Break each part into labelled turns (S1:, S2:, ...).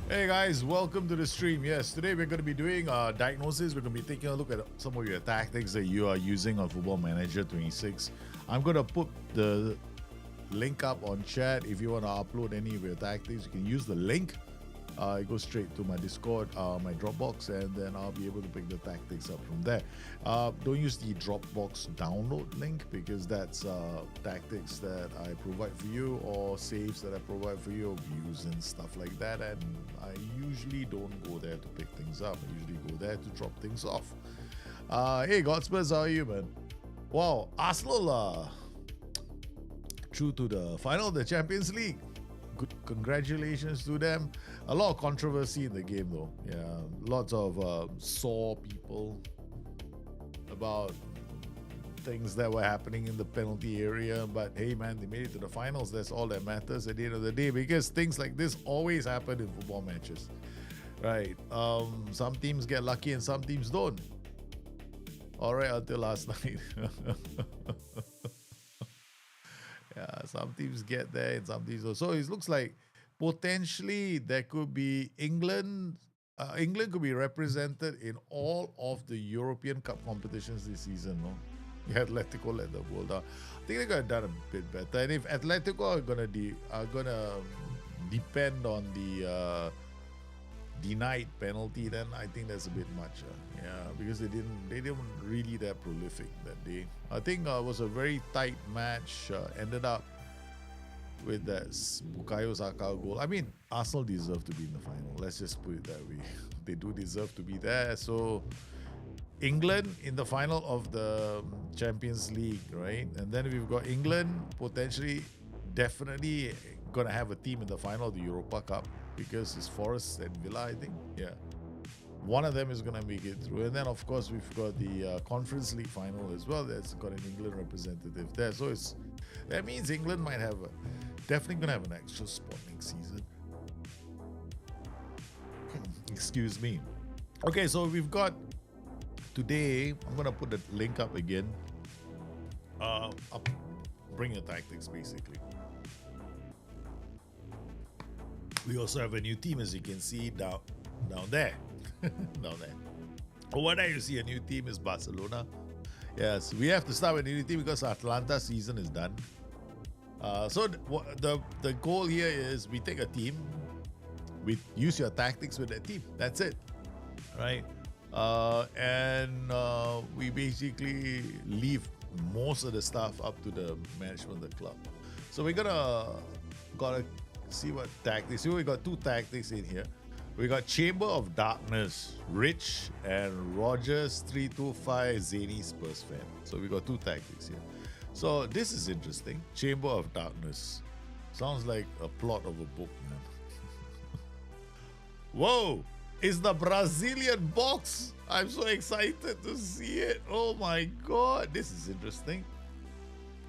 S1: Hey guys, welcome to the stream. Yes, today we're going to be doing diagnosis. We're going to be taking a look at some of your tactics that you are using on Football Manager 26. I'm going to put the link up on chat. If you want to upload any of your tactics, you can use the link. It goes straight to my Discord, my Dropbox, and then I'll be able to pick the tactics up from there. Don't use the Dropbox download link because that's tactics that I provide for you or saves that I provide for you, views and stuff like that. And I usually don't go there to pick things up. I usually go there to drop things off. Hey, Godspurs, how are you, man? Wow, Arsenal through to the final of the Champions League. Good, congratulations to them. A lot of controversy in the game, though. Yeah, lots of sore people about things that were happening in the penalty area. But hey, man, they made it to the finals. That's all that matters at the end of the day, because things like this always happen in football matches, right? Some teams get lucky and some teams don't. All right, until last night. Yeah, some teams get there and some teams don't. So it looks like potentially there could be England. England could be represented in all of the European Cup competitions this season. No, yeah, Atletico led the world out. I think they could have done a bit better. And if Atletico are gonna depend on the denied penalty, then I think that's a bit much. Yeah, because they didn't really that prolific that day. I think it was a very tight match. Ended up with that Bukayo Saka goal. I mean, Arsenal deserve to be in the final. Let's just put it that way. They do deserve to be there. So England in the final of the Champions League, right? And then we've got England potentially, definitely gonna have a team in the final of the Europa Cup because it's Forest and Villa, I think. Yeah. One of them is going to make it through. And then, of course, we've got the Conference League final as well. That's got an England representative there. So that means England might have definitely going to have an extra spot next season. Excuse me. Okay, so we've got today, I'm going to put the link up again. Bring your tactics, basically. We also have a new team, as you can see down there. Down there. Over there, you see a new team is Barcelona. Yes, we have to start with a new team because Atlanta season is done. So the goal here is we take a team, we use your tactics with that team. That's it, right? And we basically leave most of the stuff up to the management of the club. So we're gotta see what tactics. So we got two tactics in here. We got Chamber of Darkness, Rich, and Rogers 325 Zany Spurs fan. So we got two tactics here. So this is interesting. Chamber of Darkness. Sounds like a plot of a book, man. Whoa! It's the Brazilian box! I'm so excited to see it. Oh my god. This is interesting.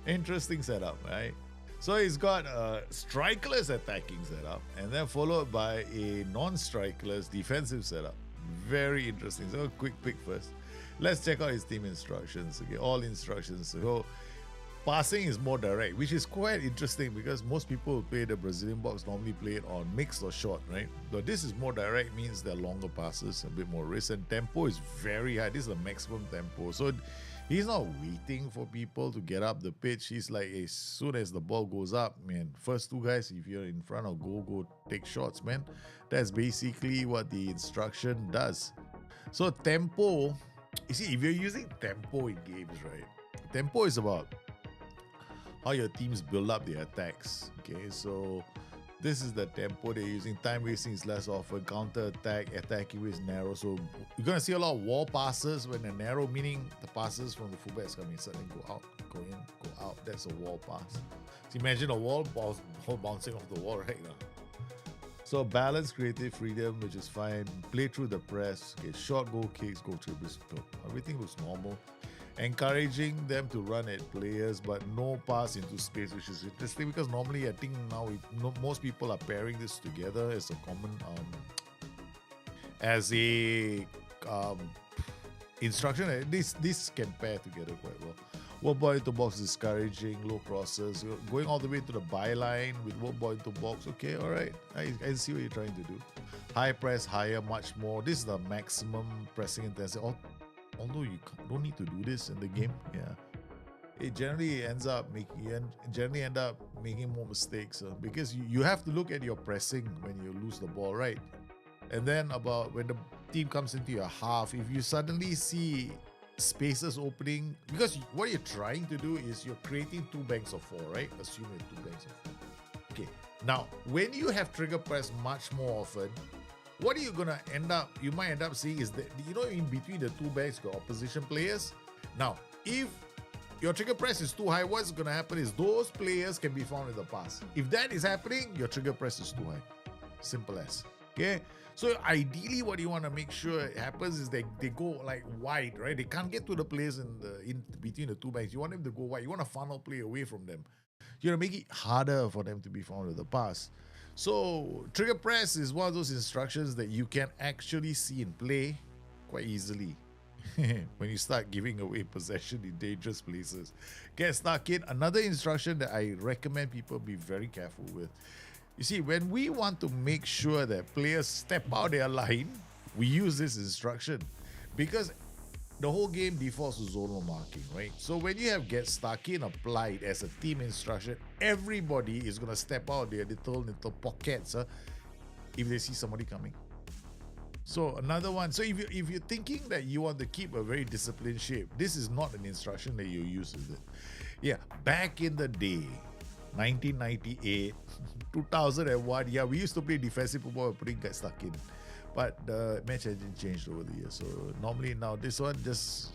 S1: Interesting setup, right? So he's got a strikerless attacking setup and then followed by a non-strikerless defensive setup. Very interesting. So a quick pick first. Let's check out his team instructions. Okay, all instructions. So passing is more direct, which is quite interesting because most people who play the Brazilian box normally play it on mixed or short, right? But this is more direct, means they're longer passes, a bit more risk, and tempo is very high. This is the maximum tempo. So he's not waiting for people to get up the pitch. He's like, as soon as the ball goes up, man, first two guys, if you're in front of go take shots, man. That's basically what the instruction does. So tempo, you see, if you're using tempo in games, right? Tempo is about how your teams build up their attacks. Okay, so this is the tempo they're using. Time wasting is less often. Counter attack, attacking is narrow. So you're gonna see a lot of wall passes when they're narrow, meaning the passes from the fullbacks come inside and go out, go in, go out. That's a wall pass. So imagine a wall bouncing off the wall right now. So balance, creative freedom, which is fine. Play through the press. Okay, short goal kicks, go through this. Everything looks normal. Encouraging them to run at players, but no pass into space, which is interesting because normally I think now most people are pairing this together as a common instruction. This can pair together quite well. Work ball into box discouraging, low crosses. You're going all the way to the byline with work ball into box. Okay, all right. I see what you're trying to do. High press, higher, much more. This is the maximum pressing intensity. Although you don't need to do this in the game, yeah. It generally ends up making more mistakes because you have to look at your pressing when you lose the ball, right? And then about when the team comes into your half, if you suddenly see spaces opening, because what you're trying to do is you're creating two banks of four, right? Assume you're two banks of four. Okay. Now, when you have trigger press much more often, what you might end up seeing is that, in between the two banks, got opposition players. Now, if your trigger press is too high, what's going to happen is those players can be found in the pass. If that is happening, your trigger press is too high. Simple as. Okay? So ideally, what you want to make sure happens is they go like wide, right? They can't get to the players in between the two banks. You want them to go wide. You want to funnel play away from them. You know, make it harder for them to be found with the pass. So trigger press is one of those instructions that you can actually see in play quite easily. When you start giving away possession in dangerous places. Get stuck in. Another instruction that I recommend people be very careful with. You see, when we want to make sure that players step out their line, we use this instruction because the whole game defaults to zonal marking, right? So when you have get stuck in applied as a team instruction, everybody is going to step out their little pockets if they see somebody coming. So another one, so if you're thinking that you want to keep a very disciplined shape, this is not an instruction that you use, is it? Yeah, back in the day, 1998, 2001, yeah, we used to play defensive football and putting guys stuck in. But the match hasn't changed over the years. So normally now this one just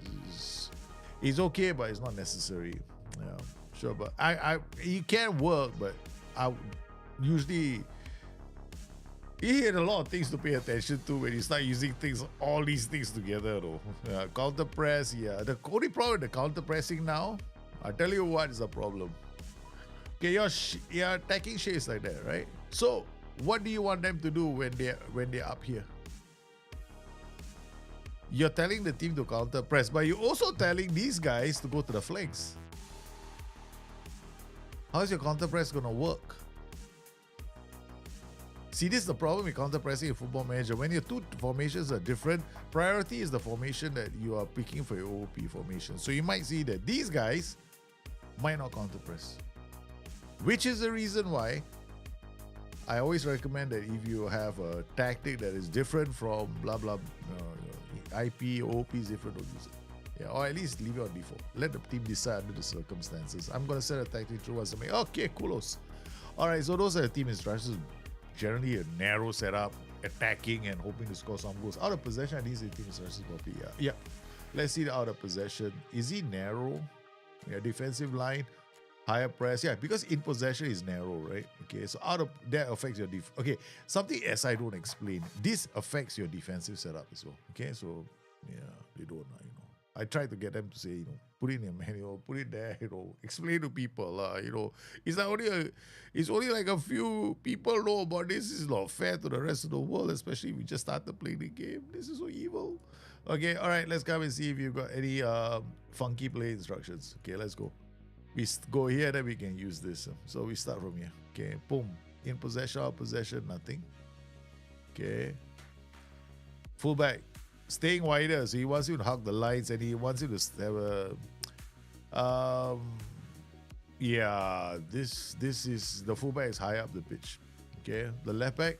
S1: is okay, but it's not necessary. Yeah, sure. But it can work, but I usually you had a lot of things to pay attention to when you start using all these things together, though. Yeah, counter press, yeah. The only problem with the counter pressing now, I'll tell you what is the problem. Okay, your attacking shape is like that, right? So, what do you want them to do when they're up here? You're telling the team to counter press, but you're also telling these guys to go to the flanks. How is your counter press gonna work? See, this is the problem with counter pressing in Football Manager. When your two formations are different, priority is the formation that you are picking for your OOP formation. So you might see that these guys might not counter press. Which is the reason why I always recommend that if you have a tactic that is different from blah blah, IP, OOP is different, don't use it. Yeah, or at least leave it on default. Let the team decide under the circumstances. I'm going to set a tactic through once I make. Okay, coolos. Alright, so those are the team instructions. Generally a narrow setup, attacking and hoping to score some goals. Out of possession, I think the team instructions copy. Yeah. Let's see the out of possession. Is he narrow? Yeah, defensive line. Higher press, yeah, because in possession is narrow, right? Okay, so that affects your okay. Something as I don't explain. This affects your defensive setup as well. Okay, so yeah, they don't, I try to get them to say, put it in a manual, put it there, explain to people, it's only like a few people know about this. This is not fair to the rest of the world, especially if we just started playing the game. This is so evil. Okay, all right, let's come and see if you've got any funky play instructions. Okay, let's go. We go here, then we can use this. So we start from here. Okay, boom. In possession, out possession, nothing. Okay. Fullback. Staying wider. So he wants you to hug the lines and he wants you to have a... yeah, this is... The fullback is high up the pitch. Okay. The left back,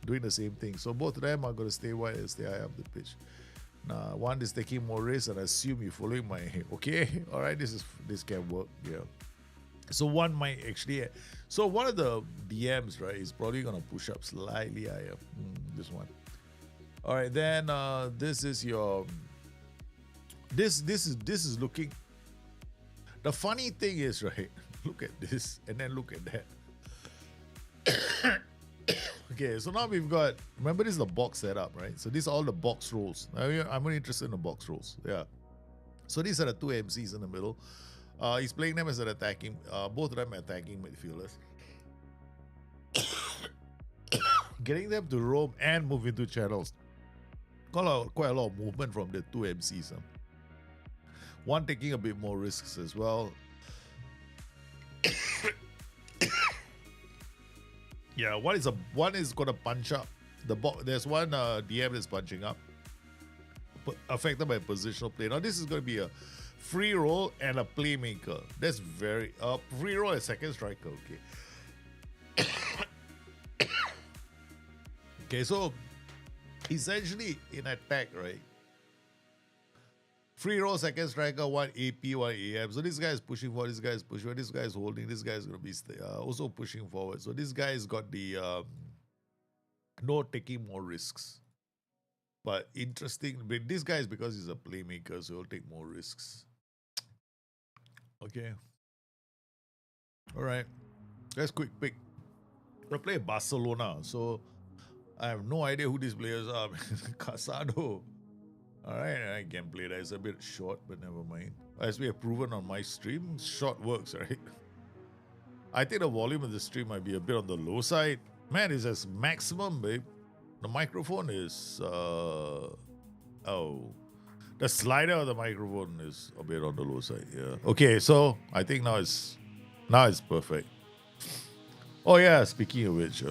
S1: doing the same thing. So both of them are going to stay wide and stay high up the pitch. Now, one is taking more risks, and I assume you're following my... Okay, all right, this can work, yeah. So one might actually... So one of the DMs, right, is probably going to push up slightly higher. This one. All right, then this is your... This is looking... The funny thing is, right, look at this, and then look at that. Okay, so now we've got, remember this is the box setup, right? So these are all the box rolls. I'm only interested in the box rolls, yeah. So these are the two MCs in the middle. He's playing them as an attacking, both of them attacking midfielders. Getting them to roam and move into channels. Quite a lot of movement from the two MCs. One taking a bit more risks as well. Yeah, one is gonna punch up. There's one DM that's punching up, affected by positional play. Now this is gonna be a free roll and a playmaker. That's very free roll and second striker. Okay. Okay, so essentially in attack, right? Free roll, second striker, one AP, one AM. So this guy is pushing forward, this guy is pushing forward, this guy is holding, this guy is going to be also pushing forward. So this guy has got the no taking more risks. But interesting, but this guy is because he's a playmaker, so he'll take more risks. Okay. All right. Let's quick pick. We'll play Barcelona. So I have no idea who these players are. Casado. All right, I can play that. It's a bit short, but never mind. As we have proven on my stream, short works, right? I think the volume of the stream might be a bit on the low side. Man, it's as maximum, babe. The microphone is, the slider of the microphone is a bit on the low side, yeah. Okay, so I think now it's perfect. Oh yeah, speaking of which,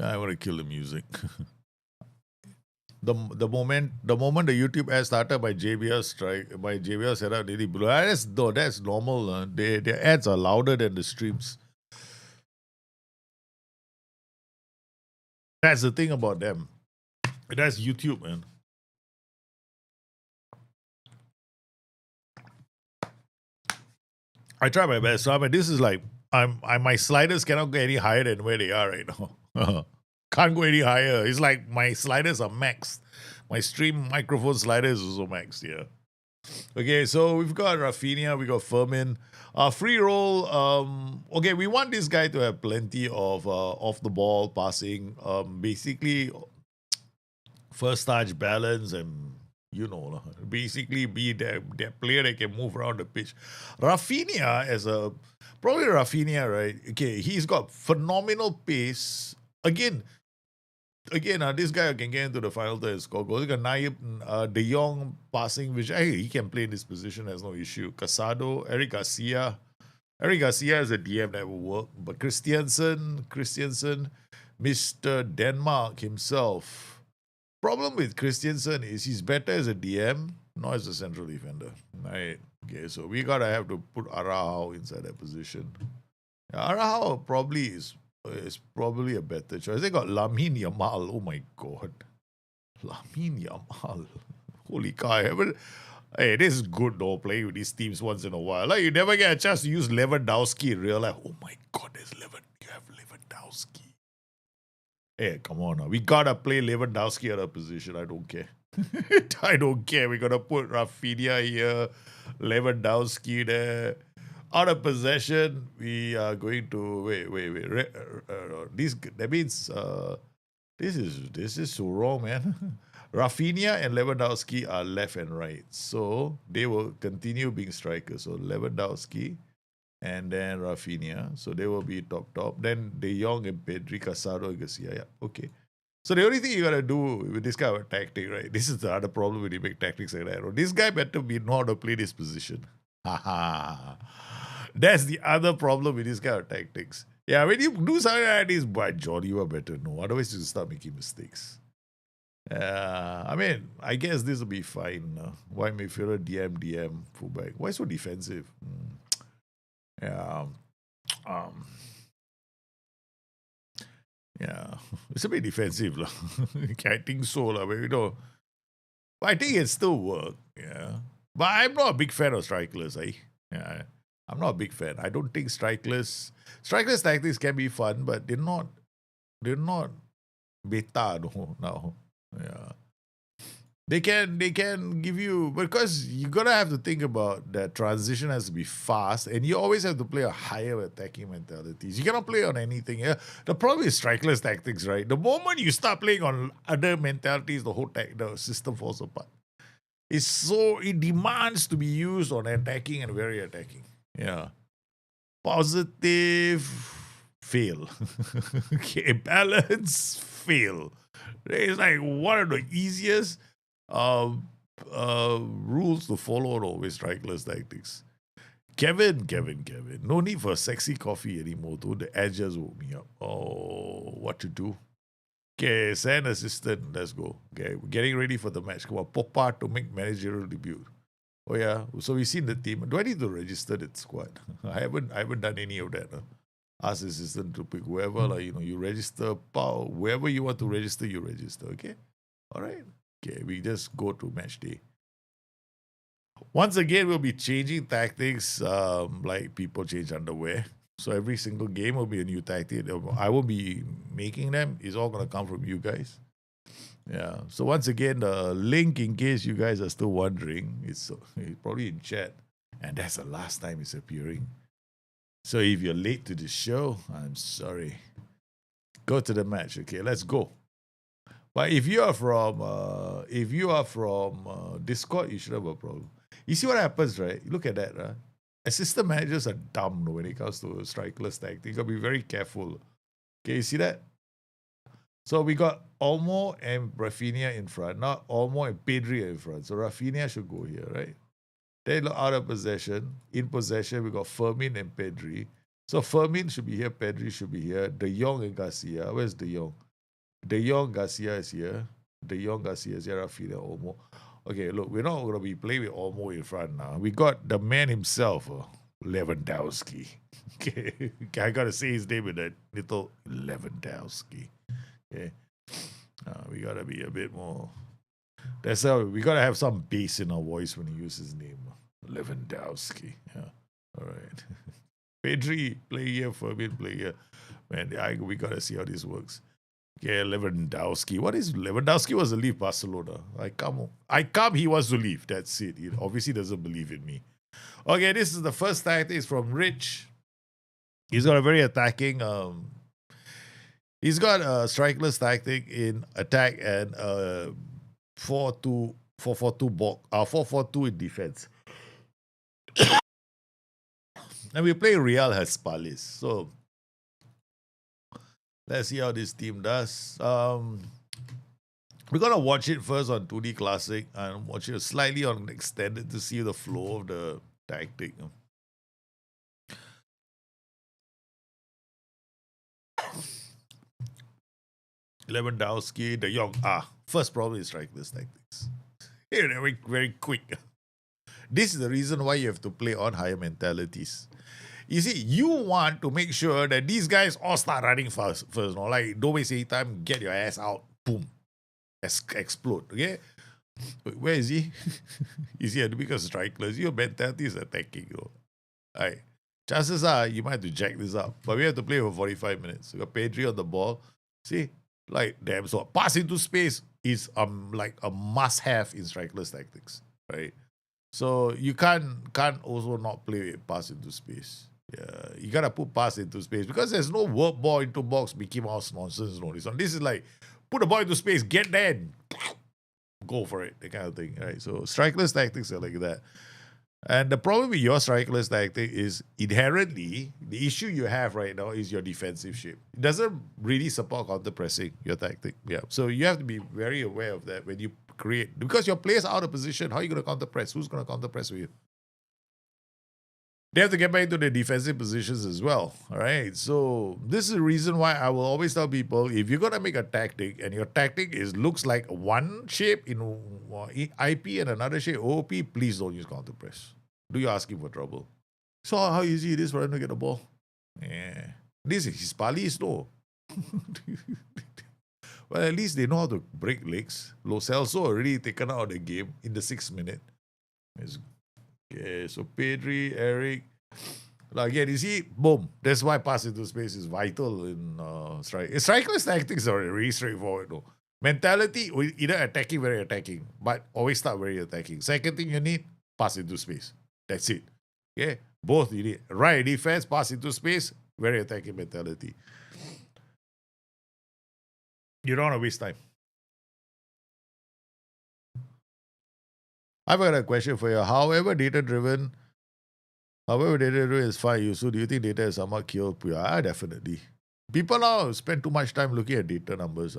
S1: I want to kill the music. the moment the YouTube ad started by JBL setup, they blew. That's normal. Their ads are louder than the streams. That's the thing about them. That's YouTube, man. I try my best. So I mean, this is like my sliders cannot go any higher than where they are right now. Can't go any higher. It's like my sliders are maxed. My stream microphone slider is also maxed, yeah. Okay, so we've got Rafinha, we got Fermin. Free roll. Okay, we want this guy to have plenty of off the ball passing. Basically, first touch balance and basically be that player that can move around the pitch. Rafinha Rafinha, right? Okay, he's got phenomenal pace. Again, this guy can get into the final third and score goals. You got Naib, De Jong passing, which he can play in this position, there's no issue. Casado, Eric Garcia. Eric Garcia is a DM that will work. But Christiansen, Mr. Denmark himself. Problem with Christiansen is he's better as a DM, not as a central defender. Right. Okay, so we gotta have to put Araujo inside that position. Araujo probably is probably a better choice. They got Lamine Yamal. Oh my god. Lamine Yamal. Holy cow. Hey, this is good though, playing with these teams once in a while. Like, you never get a chance to use Lewandowski in real life. Oh my god, you have Lewandowski. Hey, come on now. We gotta play Lewandowski at a position. I don't care. I don't care. We gotta put Rafinha here, Lewandowski there. Out of possession, we are going to wait. That means this is so wrong, man. Rafinha and Lewandowski are left and right, so they will continue being strikers. So Lewandowski and then Rafinha, so they will be top. Then De Jong and Pedri, Casado and Garcia. Yeah, okay. So the only thing you gotta do with this kind of tactic, right? This is the other problem when you make tactics like that. This guy better know how to play this position. That's the other problem with this kind of tactics. Yeah, when you do something like this, by John, you are better know. Otherwise, you start making mistakes. I mean, I guess this will be fine. Why midfielder, DM, fullback? Why so defensive? Yeah. Yeah. It's a bit defensive. I think so. But, I think it still work. Yeah. But I'm not a big fan of strikeless. Yeah. I'm not a big fan. I don't think strikeless tactics can be fun, but they're not beta now. Yeah. They can give you, because you gotta have to think about that transition has to be fast, and you always have to play a higher attacking mentalities. You cannot play on anything. Yeah? The problem is strikeless tactics, right? The moment you start playing on other mentalities, the system falls apart. It demands to be used on attacking and very attacking. Yeah. Positive, fail. Okay, balance, fail. It's like one of the easiest. Um, Rules to follow and always strikeless tactics. Kevin. No need for sexy coffee anymore, though. The edges woke me up. Oh, what to do? Okay, send assistant. Let's go. Okay, we're getting ready for the match. Come on, Popa to make managerial debut. Oh yeah, so we've seen the team. Do I need to register the squad? I haven't done any of that. Ask the assistant to pick whoever, like you register. Wherever you want to register, you register. Okay, all right. Okay, we just go to match day. Once again, we'll be changing tactics, like people change underwear. So every single game will be a new tactic. I won't be making them. It's all gonna come from you guys. Yeah. So once again, the link, in case you guys are still wondering, it's probably in chat, and that's the last time it's appearing. So if you're late to the show, I'm sorry. Go to the match. Okay, let's go. But if you are from Discord, you should have a problem. You see what happens, right? Look at that, right? Assistant managers are dumb when it comes to strikeless tactics. You gotta be very careful. Okay, you see that? So we got Olmo and Rafinha in front. Not Olmo and Pedri in front. So Rafinha should go here, right? Then out of possession. In possession, we got Fermin and Pedri. So Fermin should be here, Pedri should be here. De Jong and Garcia. Where's De Jong? De Jong, Garcia is here. De Jong, Garcia is here. Rafinha, Olmo. Okay, look, we're not going to be playing with Olmo in front now. We got the man himself, Lewandowski. Okay, I got to say his name with that little Lewandowski. Okay, we got to be a bit more. That's how we got to have some bass in our voice when he uses his name, Lewandowski. Yeah, all right. Pedri, play here, Fabian, play here. Man, we got to see how this works. Yeah, Lewandowski. What is Lewandowski was to leave Barcelona? I come. He wants to leave. That's it. He obviously doesn't believe in me. Okay, this is the first tactic. It's from Rich. He's got a very attacking. He's got a strikeless tactic in attack and 4-2, 4-4-2 block. 4-4-2 in defense. And we play Real Haspalis. So let's see how this team does. We're gonna watch it first on 2D Classic and watch it slightly on extended to see the flow of the tactic. Lewandowski, De Jong. First problem is strikeless tactics. Here, very, very quick. This is the reason why you have to play on higher mentalities. You see, you want to make sure that these guys all start running first. No? Like, don't waste any time, get your ass out, boom, explode, okay? Where is he? Is he because strikeless? Your mentality is attacking, All right. Chances are you might have to jack this up, but we have to play for 45 minutes. We got Pedri on the ball. See, like, damn, so pass into space is like a must-have in strikeless tactics, right? So you can't also not play with pass into space. Yeah, you gotta put pass into space because there's no work ball into box, Mickey Mouse nonsense. No, this is like put the ball into space, get there, and go for it, that kind of thing, right? So strikeless tactics are like that. And the problem with your strikeless tactic is inherently the issue you have right now is your defensive shape. It doesn't really support counter pressing your tactic. Yeah, so you have to be very aware of that when you create, because your players are out of position. How are you going to counter press? Who's going to counter press with you? They have to get back into their defensive positions as well. All right. So this is the reason why I will always tell people, if you're gonna make a tactic and your tactic looks like one shape in IP and another shape OP, please don't use counter press. Do you asking for trouble? So how easy it is for them to get the ball? Yeah. This is Hispalis, no. Well, at least they know how to break legs. Lo Celso already taken out of the game in the 6th minute. Okay, so Pedri, Eric. Again, you see, boom. That's why pass into space is vital in strike. Strikeless tactics are really straightforward, though. Mentality, either attacking, very attacking, but always start very attacking. Second thing you need, pass into space. That's it. Okay, both you need. Right defense, pass into space, very attacking mentality. You don't want to waste time. I've got a question for you. However data-driven is fine. So do you think data is somewhat killed? Yeah, definitely. People now spend too much time looking at data numbers.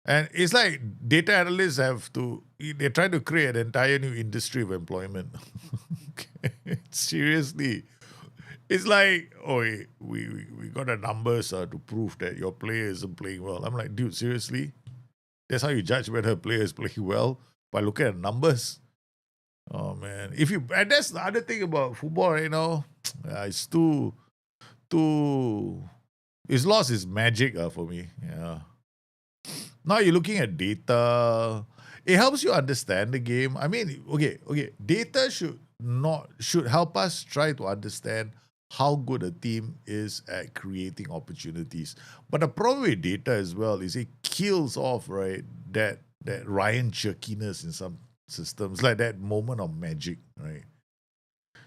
S1: And it's like data analysts they're trying to create an entire new industry of employment. Seriously. It's like, oh, we got the numbers to prove that your player isn't playing well. I'm like, dude, seriously? That's how you judge whether a player is playing well? By looking at numbers? Oh, man. And that's the other thing about football right now. It's it's lost its magic for me. Yeah. Now you're looking at data. It helps you understand the game. I mean, okay. Data should help us try to understand how good a team is at creating opportunities. But the problem with data as well is it kills off, right, that Ryan jerkiness in some systems, like that moment of magic, right?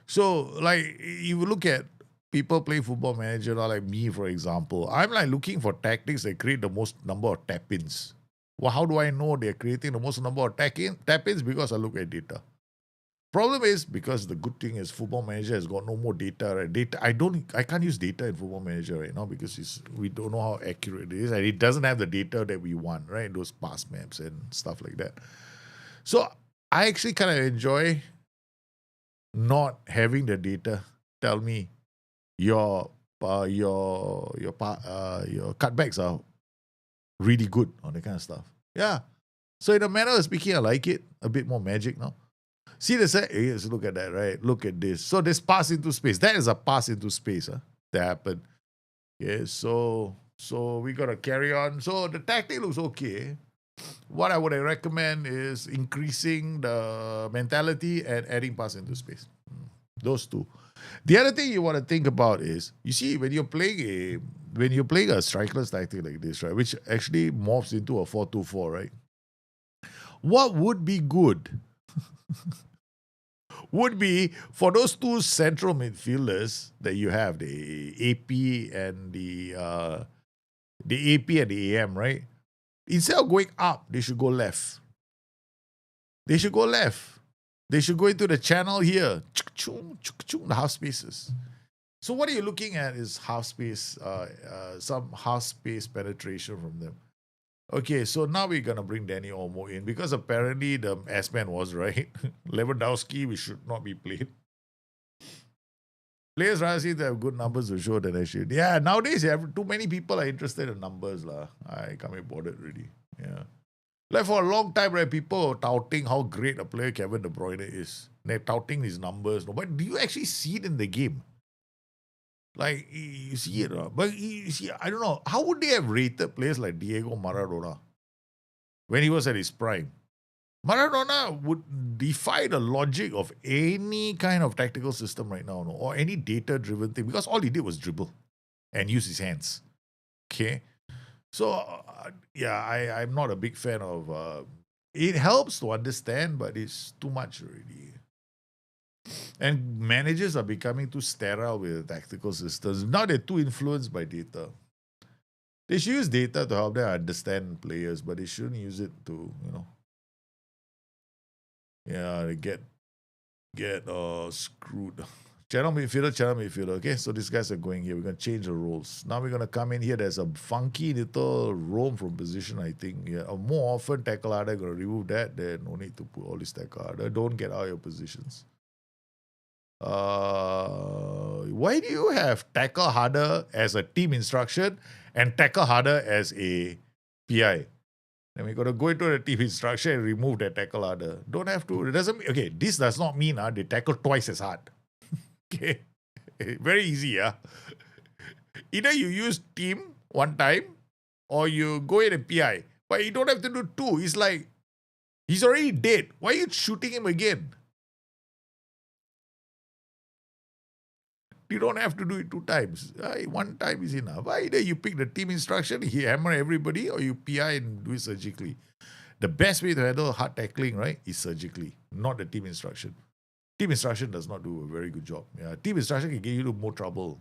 S1: So, like, you look at people playing Football Manager, or like me, for example, I'm like looking for tactics that create the most number of tap-ins. Well, how do I know they're creating the most number of tap-ins? Because I look at data. Problem is, because the good thing is Football Manager has got no more data. Right? I can't use data in Football Manager right now because we don't know how accurate it is, and it doesn't have the data that we want, right? Those pass maps and stuff like that. So I actually kind of enjoy not having the data tell me your cutbacks are really good on that kind of stuff. Yeah. So in a manner of speaking, I like it. A bit more magic now. See the set? Yes, look at that, right? Look at this. So this pass into space. That is a pass into space that happened. Okay, so we gotta carry on. So the tactic looks okay. What I would recommend is increasing the mentality and adding pass into space. Those two. The other thing you want to think about is, you see, when you're playing a strikerless tactic like this, right, which actually morphs into a 4-2-4, right? What would be good would be for those two central midfielders that you have, the AP and the AP and the AM, right? Instead of going up, they should go left. They should go left. They should go into the channel here. The half spaces. So what are you looking at is half space, some half space penetration from them. Okay, so now we're going to bring Danny Olmo in because apparently the S-Man was right. Lewandowski, we should not be played. Players rather seem to have good numbers to show than I should. Yeah, nowadays too many people are interested in numbers. I can't be bothered really. Yeah. Like for a long time, right, people were touting how great a player Kevin De Bruyne is. They're touting his numbers. But do you actually see it in the game? Like, you see it, but you see, I don't know. How would they have rated players like Diego Maradona when he was at his prime? Maradona would defy the logic of any kind of tactical system right now, or any data-driven thing, because all he did was dribble and use his hands. Okay? So, I'm not a big fan of... it helps to understand, but it's too much already. And managers are becoming too sterile with tactical systems. Now they're too influenced by data. They should use data to help them understand players, but they shouldn't use it to, get screwed. Channel midfielder. Okay, so these guys are going here. We're going to change the roles. Now we're going to come in here. There's a funky little roam from position, I think. Yeah, a more often tackle harder. Going to remove that. Then no need to put all this tackle harder. Don't get out of your positions. Why do you have tackle harder as a team instruction and tackle harder as a PI? Then we got to go into the team instruction and remove that tackle harder. Don't have to. It doesn't mean, okay, this does not mean they tackle twice as hard. Okay. Very easy, yeah. Either you use team one time or you go in and PI. But you don't have to do two. It's like, he's already dead. Why are you shooting him again? You don't have to do it two times. One time is enough. Either you pick the team instruction, he hammer everybody, or you PI and do it surgically. The best way to handle hard tackling, right, is surgically, not the team instruction. Team instruction does not do a very good job. Yeah, team instruction can get you into more trouble.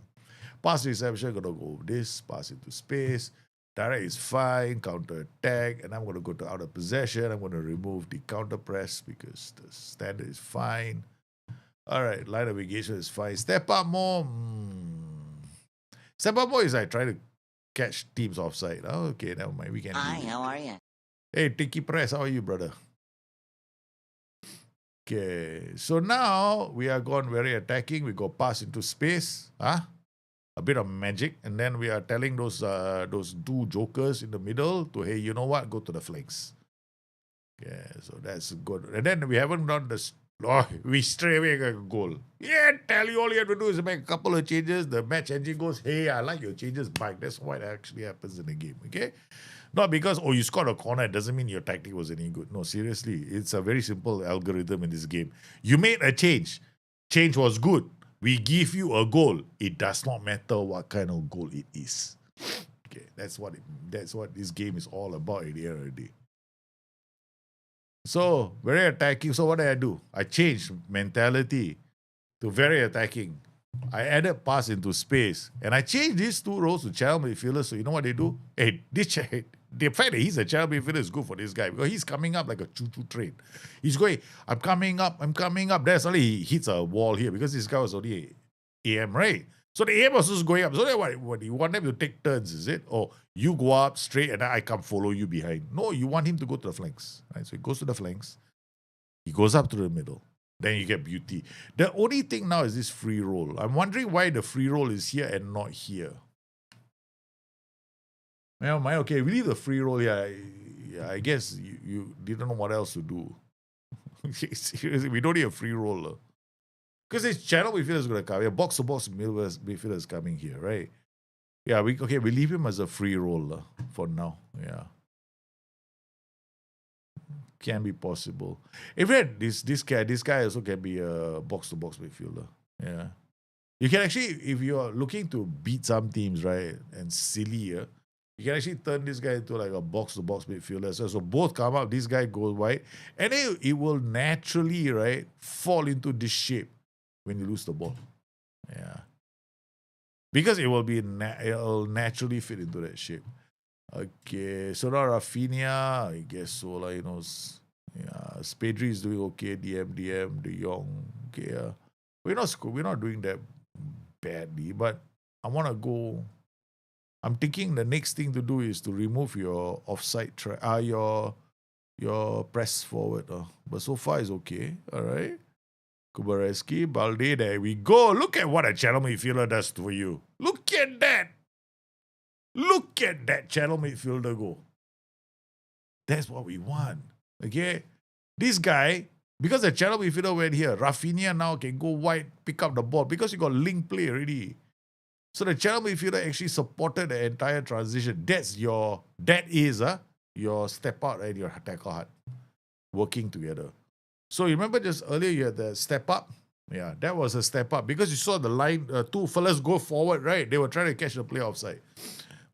S1: Pass reception, gonna go this, pass into space. Direct is fine, counter attack, and I'm gonna go to out of possession. I'm gonna remove the counter press because the standard is fine. All right, line of engagement is fine. Step up more. Step up more is like trying to catch teams offside. Oh, okay, never mind. We can.
S2: Hi, how are you?
S1: Hey, Tiki Press, how are you, brother? Okay, so now we are gone very attacking. We go pass into space. A bit of magic, and then we are telling those two jokers in the middle to, hey, you know what? Go to the flanks. Yeah, so that's good. And then we haven't done this. Oh, we straight away got a goal. Yeah, tell you all you have to do is make a couple of changes. The match engine goes, hey, I like your changes, Mike. That's what actually happens in the game, okay? Not because, you scored a corner, it doesn't mean your tactic was any good. No, seriously, it's a very simple algorithm in this game. You made a change. Change was good. We give you a goal. It does not matter what kind of goal it is. Okay, that's what this game is all about at the end of the day. So, very attacking. So, what did I do? I changed mentality to very attacking. I added pass into space. And I changed these two roles to channel midfielders. So, you know what they do? Hey, the fact that he's a channel midfielder is good for this guy because he's coming up like a choo-choo train. He's going, I'm coming up. Then suddenly he hits a wall here because this guy was only AM, right? So the AM was just going up. So then what you want them to take turns, is it? Or you go up straight and I come follow you behind. No, you want him to go to the flanks. Right? So he goes to the flanks. He goes up to the middle. Then you get beauty. The only thing now is this free roll. I'm wondering why the free roll is here and not here. Okay, we leave the free roll here. I guess you didn't know what else to do. Seriously, we don't need a free roll. Because this channel midfielder is going to come. Yeah, box-to-box midfielder is coming here, right? Yeah, we leave him as a free roller for now. Yeah. Can be possible. In fact, this guy also can be a box-to-box midfielder. Yeah. You can actually, if you're looking to beat some teams, right, and sillier, you can actually turn this guy into like a box-to-box midfielder. So both come up, this guy goes wide, and then it will naturally, right, fall into this shape when you lose the ball. Yeah. Because it will it'll naturally fit into that shape. Okay, so now Rafinha, I guess so, like, yeah, Spadri is doing okay, DM, De Jong, okay, we're not doing that badly, but I want to go. I'm thinking the next thing to do is to remove your offside your press forward. But so far it's okay. All right. Kubareski, Balde, there we go. Look at what a channel midfielder does for you. Look at that. Look at that channel midfielder go. That's what we want. Okay. This guy, because the channel midfielder went here, Rafinha now can go wide, pick up the ball because you got link play already. So the channel midfielder actually supported the entire transition. That is your step out and your tackle hard working together. So you remember just earlier you had the step up? Yeah, that was a step up because you saw the line, two fellas go forward, right? They were trying to catch the play offside.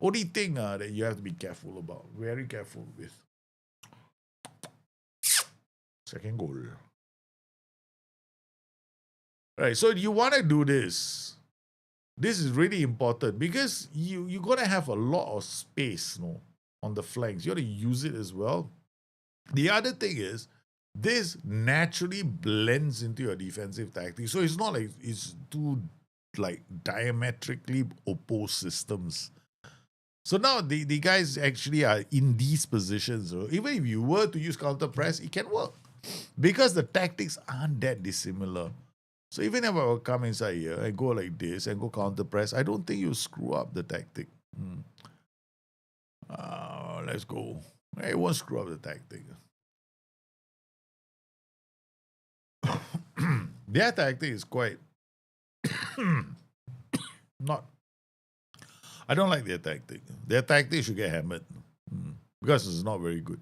S1: Only thing that you have to be careful about, very careful with. Second goal. Right, so you want to do this. This is really important because you're going to have a lot of space on the flanks. You got to use it as well. The other thing is, this naturally blends into your defensive tactics. So it's not like it's two like diametrically opposed systems. So now the guys actually are in these positions. So even if you were to use counter press, it can work because the tactics aren't that dissimilar. So even if I will come inside here and go like this and go counter press, I don't think you screw up the tactic. Let's go. It won't screw up the tactic. Their tactic is quite not. I don't like their tactic. Their tactic should get hammered because it's not very good.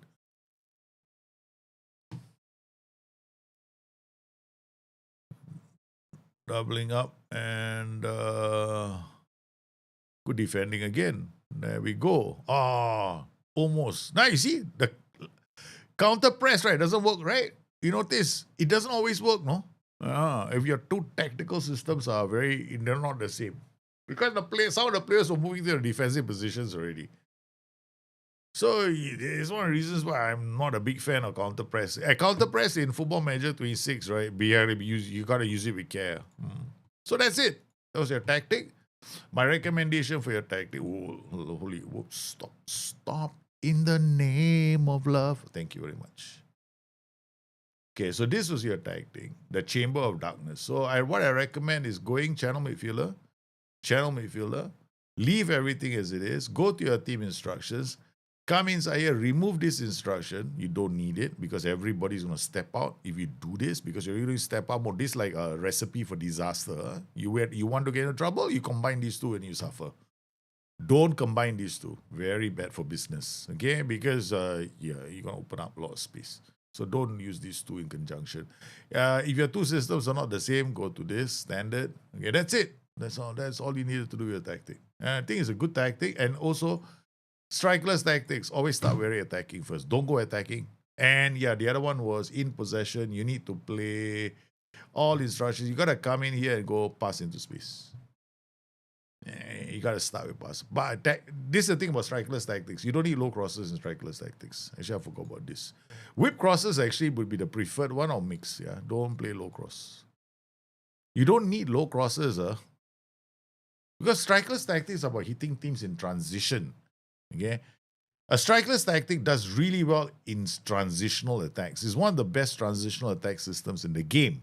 S1: Doubling up and good defending again. There we go. Almost. Now you see the counter press, right? Doesn't work, right? You notice it doesn't always work, no? If your two tactical systems they're not the same. Because some of the players were moving to the defensive positions already. So it's one of the reasons why I'm not a big fan of counter press. Counter press in Football Manager 26, right? You gotta use it with care. So that's it. That was your tactic. My recommendation for your tactic. Stop In the name of love. Thank you very much. Okay, so this was your tactic, the Chamber of Darkness. So what I recommend is going channel midfielder, leave everything as it is, go to your team instructions, come inside here, remove this instruction. You don't need it because everybody's going to step out if you do this because you're going to step out more. This is like a recipe for disaster. You want to get into trouble, you combine these two and you suffer. Don't combine these two. Very bad for business, okay? Because, you're going to open up a lot of space. So don't use these two in conjunction. If your two systems are not the same, go to this, standard. Okay, that's it. That's all you needed to do with your tactic. I think it's a good tactic. And also, strikeless tactics, always start very attacking first. Don't go attacking. And yeah, the other one was in possession. You need to play all instructions. You got to come in here and go pass into space. You got to start with pass. But this is the thing about strikeless tactics. You don't need low crosses in strikeless tactics. Actually, I forgot about this. Whip crosses actually would be the preferred one or mix. Yeah, don't play low cross. You don't need low crosses, because strikeless tactics are about hitting teams in transition. Okay, a strikeless tactic does really well in transitional attacks. It's one of the best transitional attack systems in the game.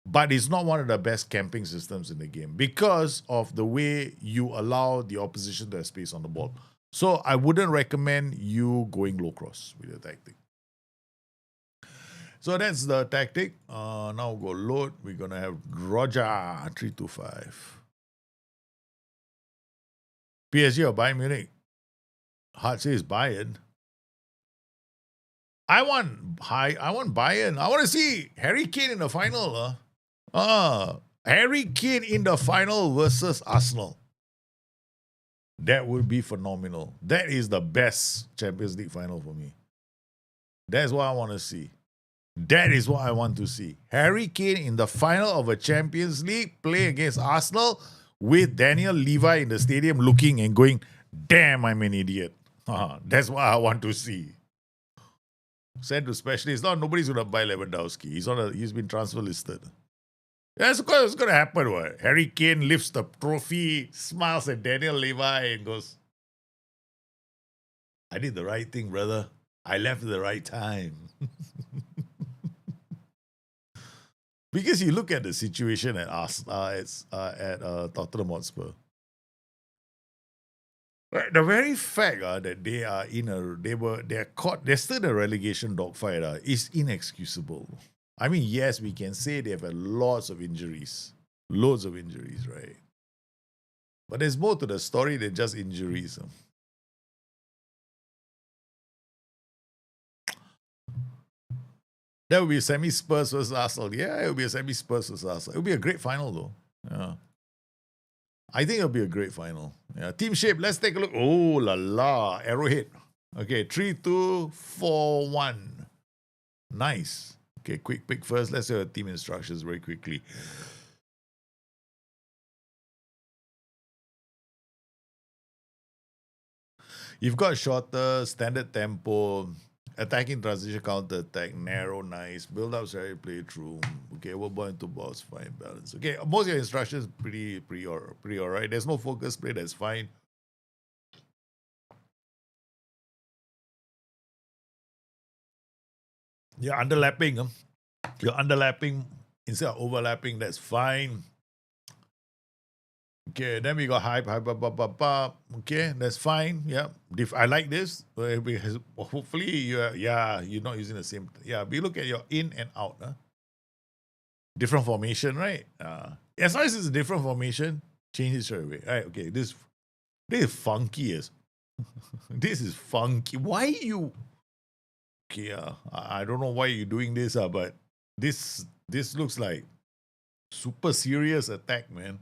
S1: But it's not one of the best camping systems in the game because of the way you allow the opposition to have space on the ball. So I wouldn't recommend you going low cross with your tactic. So that's the tactic. Now go load. We're going to have Roger 325. PSG or Bayern Munich? Hard says Bayern. I want Bayern. I want to see Harry Kane in the final. Harry Kane in the final versus Arsenal. That would be phenomenal. That is the best Champions League final for me. That's what I want to see. That is what I want to see. Harry Kane in the final of a Champions League play against Arsenal with Daniel Levy in the stadium looking and going, damn, I'm an idiot. That's what I want to see. Send to specialists. No, nobody's going to buy Lewandowski. He's been transfer listed. That's what's going to happen. What? Harry Kane lifts the trophy, smiles at Daniel Levy and goes, I did the right thing, brother. I left at the right time. Because you look at the situation at Tottenham Hotspur. The very fact that they are they're still in a relegation dogfight is inexcusable. I mean, yes, we can say they've had loads of injuries, right? But there's more to the story than just injuries. That would be a semi-Spurs versus Arsenal. Yeah, it would be a semi-Spurs versus Arsenal. It would be a great final, though. Yeah. I think it'll be a great final. Yeah. Team shape, let's take a look. Oh, la la. Arrowhead. Okay, 3-2-4-1. Nice. Okay, quick pick first. Let's do our team instructions very quickly. You've got shorter, standard tempo, attacking transition, counter attack, narrow, nice, build up, sorry, play through. Okay, one ball into balls, fine, balance. Okay, most of your instructions pretty alright. There's no focus play, that's fine. You're underlapping. You're underlapping instead of overlapping, that's fine. Okay, then we got hype. Okay, that's fine. Yeah, I like this. Hopefully, you're not using the same. Yeah, we look at your in and out. Different formation, right? As long as it's a different formation, change it straight away. All right, okay, this is funky as. This is funky. Why you? Okay, I don't know why you're doing this, but this looks like super serious attack, man.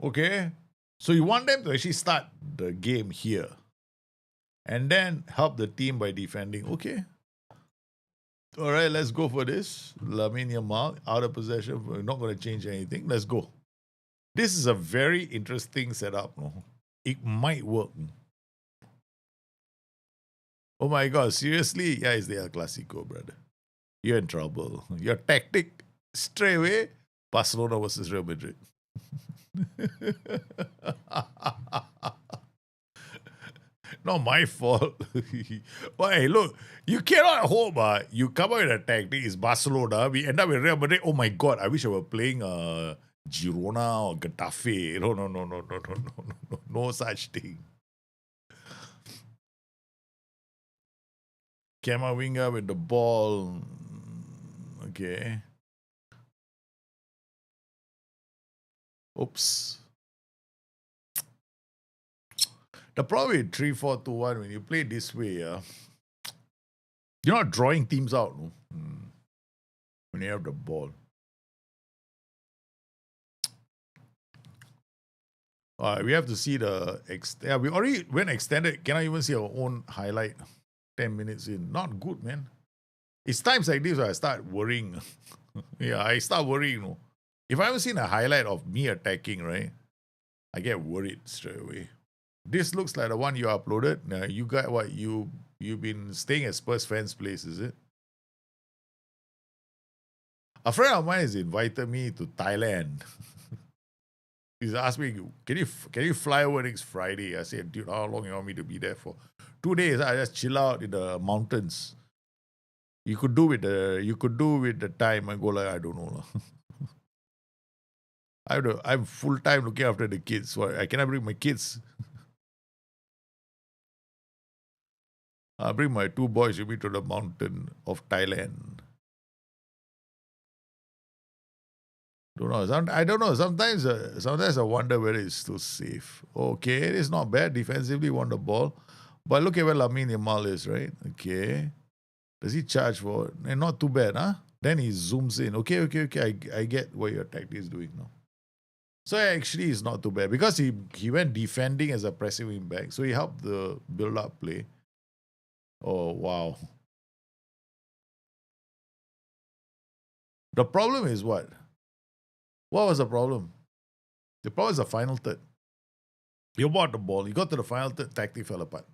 S1: Okay, so you want them to actually start the game here and then help the team by defending. Okay. All right, let's go for this. Lamine Yamal, out of possession. We're not going to change anything. Let's go. This is a very interesting setup. No? It might work. Oh my God, seriously? Yeah, it's the El Clasico, brother. You're in trouble. Your tactic, straight away, Barcelona versus Real Madrid. Not my fault. But hey, look, you cannot hope. You come out with a tactic. It's Barcelona. We end up with Real Madrid. Oh my God, I wish I were playing Girona or Getafe. No, no, no, no, no, no, no, no, no, no such thing. Camavinga with the ball. Okay. Oops. The problem with 3-4-2-1, when you play this way, you're not drawing teams out, no? When you have the ball. We have to see the we already went extended. Cannot even see our own highlight. 10 minutes in. Not good, man. It's times like this where I start worrying. Yeah, I start worrying. No? If I haven't seen a highlight of me attacking, right, I get worried straight away. This looks like the one you uploaded. Now you got what you've been staying at Spurs fans' place, is it? A friend of mine has invited me to Thailand. He's asked me, can you fly over next Friday? I said, dude, how long you want me to be there for? 2 days. I just chill out in the mountains. You could do with the time. I go like, I don't know. I'm full time looking after the kids, so I cannot bring my kids. I'll bring my 2 boys with me to the mountain of Thailand. I don't know. Sometimes I wonder whether it's still safe. Okay, it is not bad. Defensively won the ball. But look at where Lamine Yamal is, right? Okay. Does he charge for it? And not too bad, huh? Then he zooms in. Okay. I get what your tactic is doing now. So actually it's not too bad. Because he went defending as a pressing wing back. So he helped the build-up play. Oh, wow. The problem is what? What was the problem? The problem is the final third. You bought the ball. You got to the final third, tactic fell apart.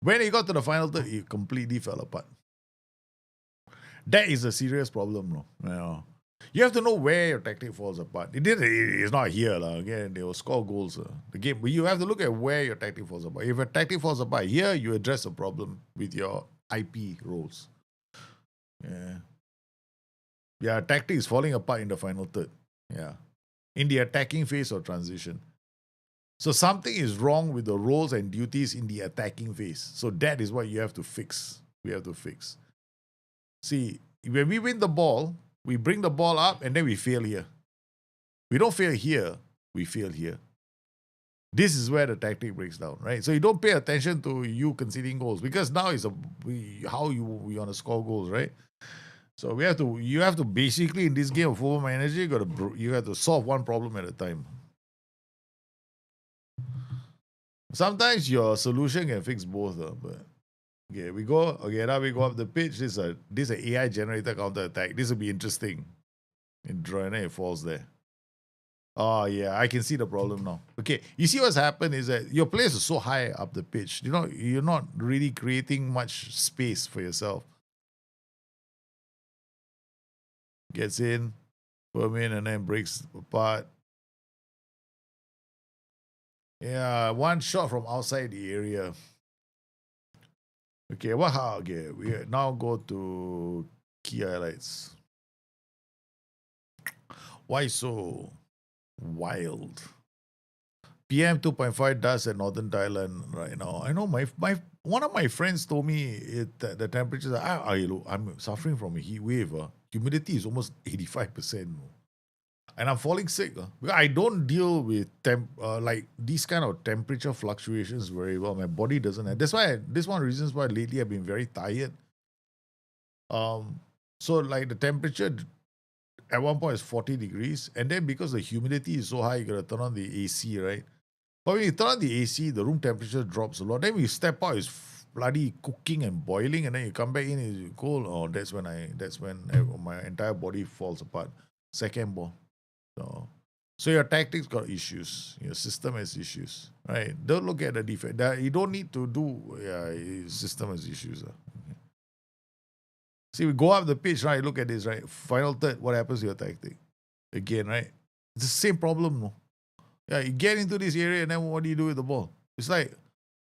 S1: When he got to the final third, he completely fell apart. That is a serious problem, no? Yeah. You have to know where your tactic falls apart. It's not here. Again, they will score goals. The game. But you have to look at where your tactic falls apart. If your tactic falls apart here, you address the problem with your IP roles. Yeah, tactic is falling apart in the final third. Yeah. In the attacking phase or transition. So something is wrong with the roles and duties in the attacking phase. So that is what you have to fix. We have to fix. See, when we win the ball, we bring the ball up and then we fail here. We don't fail here, we fail here. This is where the tactic breaks down, right? So you don't pay attention to you conceding goals because now it's how you want to score goals, right? So you have to basically in this game of Football Manager, you have to solve one problem at a time. Sometimes your solution can fix both, but okay, now we go up the pitch. This is an AI generated counter attack. This will be interesting. And it falls there. Oh yeah, I can see the problem now. Okay, you see what's happened is that your players are so high up the pitch. You're not really creating much space for yourself. Gets in, Firmin, and then breaks apart. Yeah, one shot from outside the area. Okay, we now go to key highlights. Why so wild? PM 2.5 dust at Northern Thailand right now. I know one of my friends told me that the temperatures I'm suffering from a heat wave. Humidity is almost 85%. And I'm falling sick. Because I don't deal with like these kind of temperature fluctuations very well. My body doesn't have. That's why this one of the reasons why lately I've been very tired. So like the temperature at one point is 40 degrees, and then because the humidity is so high, you gotta turn on the AC, right? But when you turn on the AC, the room temperature drops a lot. Then when you step out, it's bloody cooking and boiling, and then you come back in, it's cold. Oh, that's when my entire body falls apart. Second ball. So your tactics got issues. Your system has issues, right? Don't look at the defense. You don't need to do. System has issues. Okay. See, we go up the pitch, right? Look at this, right? Final third. What happens to your tactic? Again, right? It's the same problem, no? Yeah, you get into this area, and then what do you do with the ball? It's like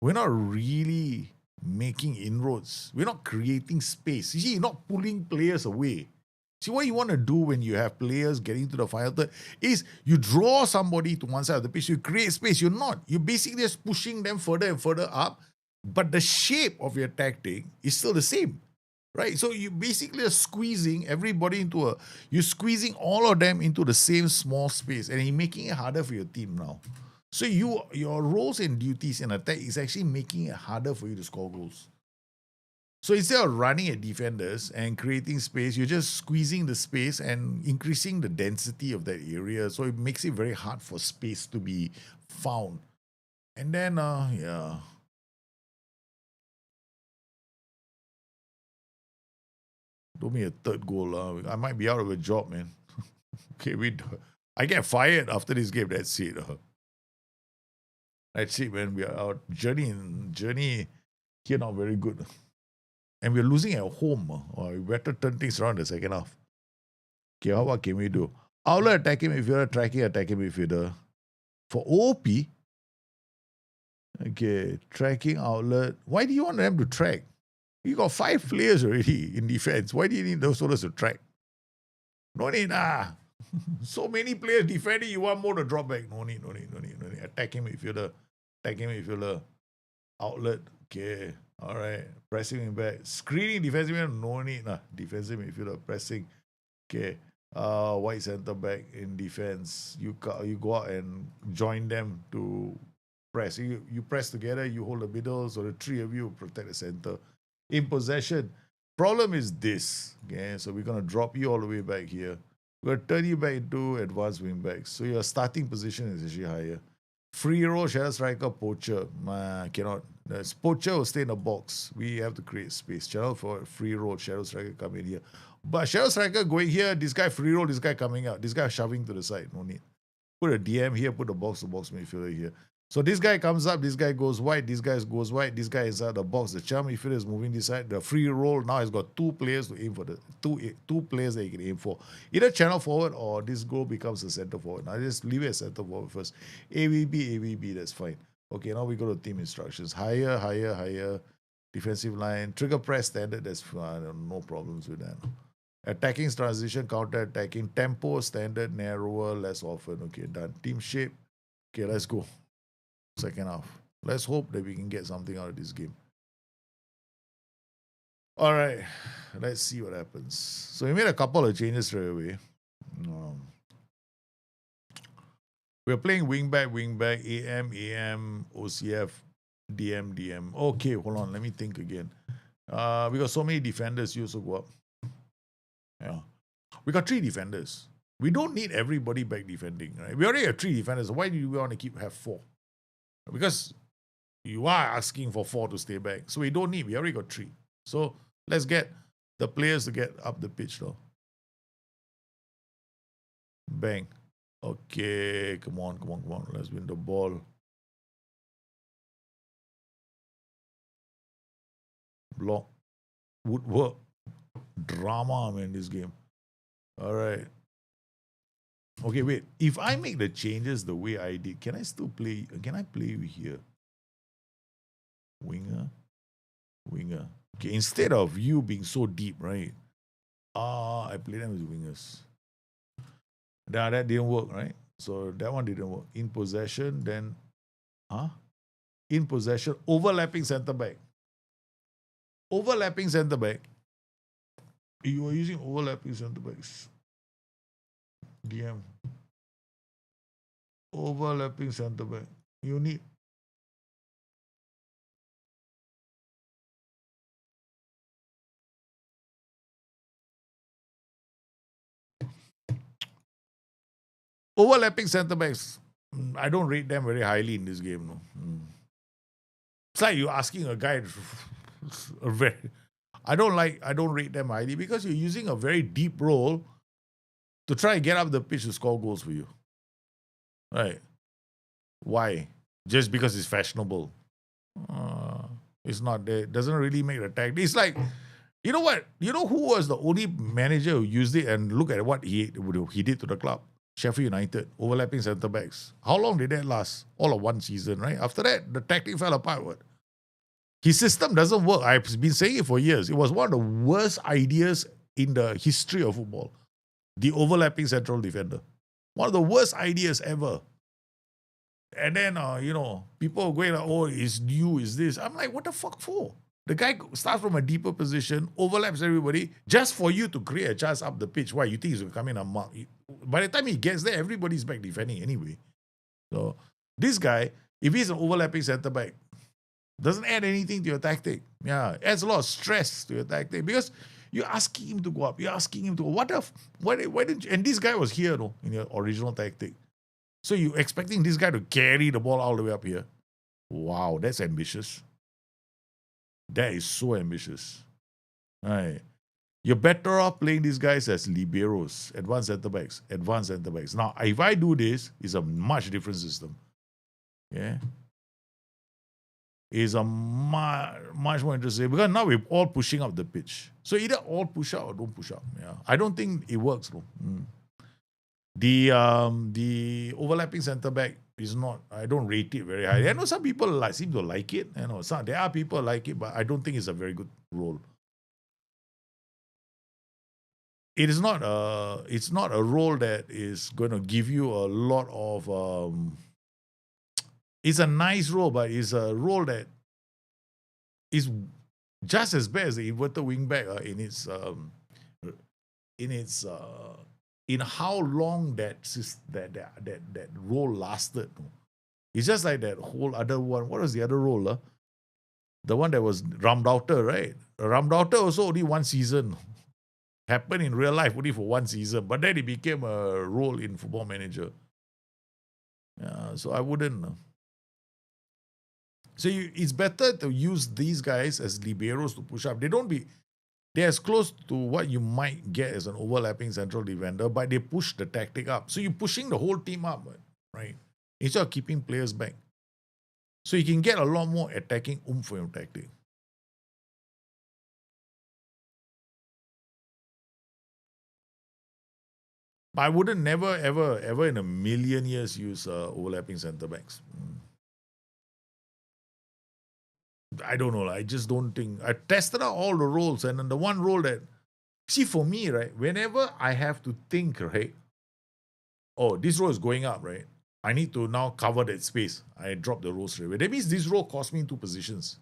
S1: we're not really making inroads. We're not creating space. You see, you're not pulling players away. See, what you want to do when you have players getting to the final third is you draw somebody to one side of the pitch, you create space. You're not. You're basically just pushing them further and further up, but the shape of your tactic is still the same, right? So you basically are squeezing everybody into you're squeezing all of them into the same small space, and you're making it harder for your team now. So your roles and duties in attack is actually making it harder for you to score goals. So instead of running at defenders and creating space, you're just squeezing the space and increasing the density of that area. So it makes it very hard for space to be found. And then, yeah. Do me a third goal. I might be out of a job, man. Okay, I get fired after this game. That's it. That's it, man. We are out. Journey here not very good. And we're losing at home. We better turn things around in the second half. Okay, what can we do? Outlet attacking midfielder, tracking attacking midfielder. For OP, okay, tracking outlet. Why do you want them to track? You got 5 players already in defense. Why do you need those fellas to track? No need, So many players defending, you want more to drop back. No need. Attacking midfielder. Outlet, okay. All right, pressing him back. Screening defensive midfielder, no need. Defensive midfielder, pressing. Okay, white centre back in defense. You go out and join them to press. You press together, you hold the middle, so the 3 of you protect the centre. In possession, problem is this. Okay, so we're going to drop you all the way back here. We're going to turn you back into advanced wing backs. So your starting position is actually higher. Free roll, shadow striker, poacher. Cannot. Poacher will stay in the box. We have to create space. Channel for free roll, shadow striker come in here. But shadow striker going here, this guy free roll, this guy coming out. This guy shoving to the side. No need. Put a DM here, put a box-to-box midfielder here. So this guy comes up, this guy goes wide, this guy goes wide, this guy is out the box. The charm midfielder is moving this side. The free roll now has got 2 players to aim for. Two players that he can aim for. Either channel forward or this goal becomes a centre forward. Now just leave it as centre forward first. AVB, that's fine. Okay, now we go to team instructions. Higher. Defensive line. Trigger press standard, that's fine. No problems with that. Attacking transition, counter attacking. Tempo standard, narrower, less often. Okay, done. Team shape. Okay, let's go. Second half. Let's hope that we can get something out of this game. All right, let's see what happens. So we made a couple of changes straight away. We're playing wingback, AM, OCF, DM. Okay, hold on. Let me think again. We got so many defenders. You also go up. Yeah, we got 3 defenders. We don't need everybody back defending, right? We already have 3 defenders. Why do we want to have 4? Because you are asking for 4 to stay back. So we don't need. We already got 3. So let's get the players to get up the pitch though. Bang. Okay, come on. Let's win the ball. Block. Woodwork. Drama, man, this game. All right. Okay, wait. If I make the changes the way I did, can I still play? Can I play you here? Winger. Okay, instead of you being so deep, right? I play them as wingers. That didn't work, right? So that one didn't work. In possession, then... In possession, overlapping centre back. You are using overlapping centre backs. DM. Overlapping centre back. You need... Overlapping centre backs. I don't rate them very highly in this game. No. It's like you're asking a guy... I don't rate them highly because you're using a very deep role to try and get up the pitch to score goals for you. Right. Why? Just because it's fashionable. It's not there. It doesn't really make the tag. It's like, you know what? You know who was the only manager who used it and look at what he did to the club? Sheffield United, overlapping centre backs. How long did that last? All of one season, right? After that, the tactic fell apart. What? His system doesn't work. I've been saying it for years. It was one of the worst ideas in the history of football. The overlapping central defender. One of the worst ideas ever. And then, people are going like, oh, it's new, is this. I'm like, what the fuck for? The guy starts from a deeper position, overlaps everybody, just for you to create a chance up the pitch. Why? You think he's going to come in and mark? By the time he gets there, everybody's back defending anyway. So this guy, if he's an overlapping centre back, doesn't add anything to your tactic. Yeah, adds a lot of stress to your tactic because you're asking him to go up. You're asking him to go. Why didn't you? And this guy was here, though, in your original tactic. So you're expecting this guy to carry the ball all the way up here. Wow, that's ambitious. That is so ambitious. Right. You're better off playing these guys as liberos, advanced centre backs. Now, if I do this, it's a much different system. Yeah. It's a much more interesting because now we're all pushing up the pitch. So either all push out or don't push up. Yeah. I don't think it works, though. The overlapping centre back is not. I don't rate it very high. I know some people seem to like it. There are people like it, but I don't think it's a very good role. It is not. It's not a role that is going to give you a lot of. It's a nice role, but it's a role that is just as bad as the inverted wing back in how long that role lasted. It's just like that whole other one. What was the other role? The one that was Ramdauter, right? Ramdauter also only one season. Happened in real life only for one season. But then it became a role in Football Manager. Yeah, so I wouldn't. So it's better to use these guys as liberos to push up. They're as close to what you might get as an overlapping central defender, but they push the tactic up. So you're pushing the whole team up, right? Instead of keeping players back. So you can get a lot more attacking oomph for your tactic. But I wouldn't never, ever in a million years use overlapping centre backs. I don't know. I just don't think. I tested out all the roles, and then the one role that, see, for me, right, whenever I have to think, right, oh, this role is going up, right, I need to now cover that space. I drop the role straight away. That means this role cost me 2 positions.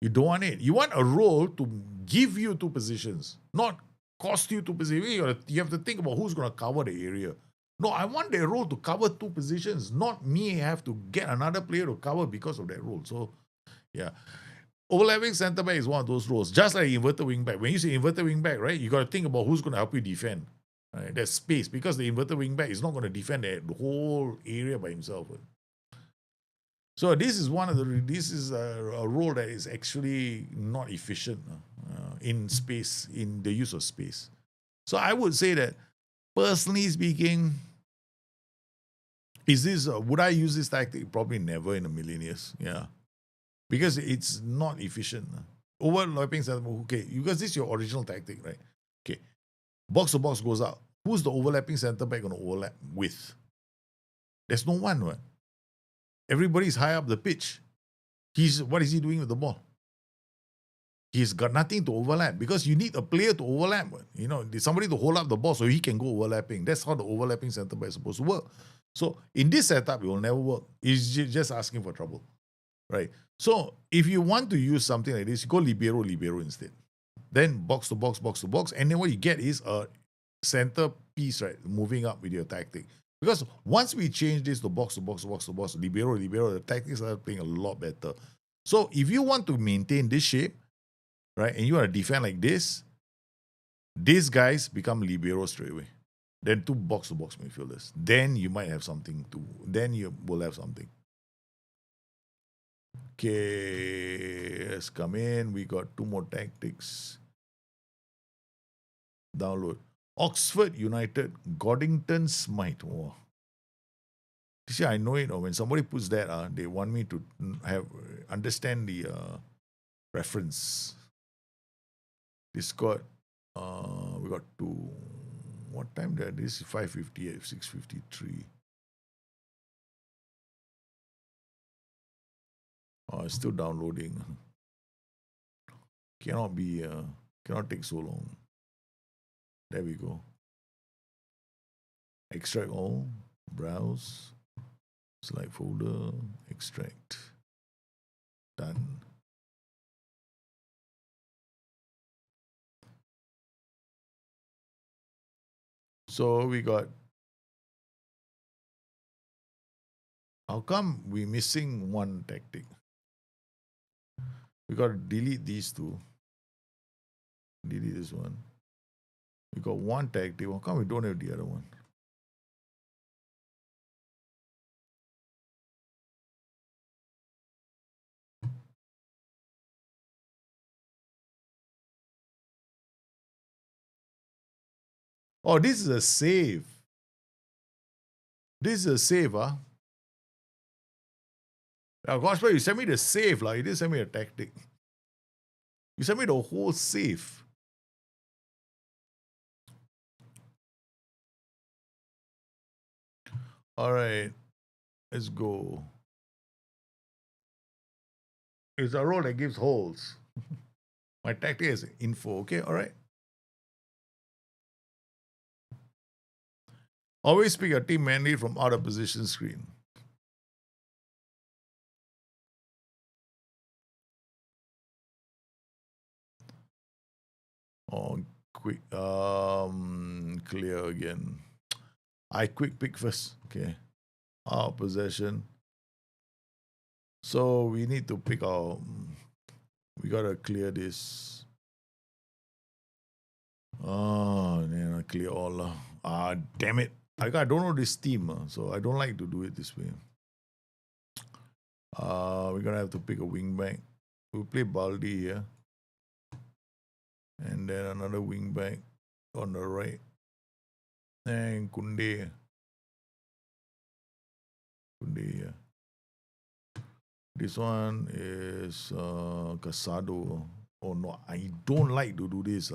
S1: You don't want it. You want a role to give you 2 positions, not cost you 2 positions. You have to think about who's going to cover the area. No, I want the role to cover 2 positions, not me have to get another player to cover because of that role. So, yeah. Overlapping centre back is one of those roles, just like inverted wing back. When you say inverted wing back, right, you got to think about who's going to help you defend. Right? There's space because the inverted wing back is not going to defend the whole area by himself. So this is a role that is actually not efficient in space, in the use of space. So I would say that, personally speaking, would I use this tactic? Probably never in a million years. Yeah. Because it's not efficient. Overlapping centre back, okay, because this is your original tactic, right? Okay. Box to box goes out. Who's the overlapping centre back going to overlap with? There's no one, right? Everybody's high up the pitch. What is he doing with the ball? He's got nothing to overlap because you need a player to overlap. Somebody to hold up the ball so he can go overlapping. That's how the overlapping centre back is supposed to work. So in this setup, it will never work. It's just asking for trouble, right? So if you want to use something like this, you go libero instead. Then box to box, and then what you get is a center piece, right, moving up with your tactic. Because once we change this to box, libero, the tactics are playing a lot better. So if you want to maintain this shape, right, and you want to defend like this, these guys become libero straight away. Then 2 box-to-box midfielders. Then you might have something then you will have something. Okay, let's come in. We got 2 more tactics. Download. Oxford United, Goddington Smite. Oh. You see, I know it. When somebody puts that, they want me to understand the reference. Discord. We got 2. What time did this? 5:58, 6:53. Oh, it's still downloading. cannot take so long. There we go. Extract all, browse, select folder, extract. Done. So we got. How come we missing one tactic? We got to delete these two. Delete this one. We got one tactic. How come we don't have the other one? Oh, this is a save. This is a save, huh? Gosh, you sent me the save, like you didn't send me a tactic. You sent me the whole save. All right, let's go. It's a role that gives holes. My tactic is info, okay? All right. Always pick your team manually from out of position screen. Oh, quick. Clear again. I quick pick first. Okay. Our possession. So we need to pick our. We gotta clear this. Oh, then I clear all. Damn it. I don't know this team, so I don't like to do it this way. We're gonna have to pick a wing back. We'll play Baldi here. And then another wing back on the right. And Kunde. Kunde here. This one is Casado. Oh no, I don't like to do this.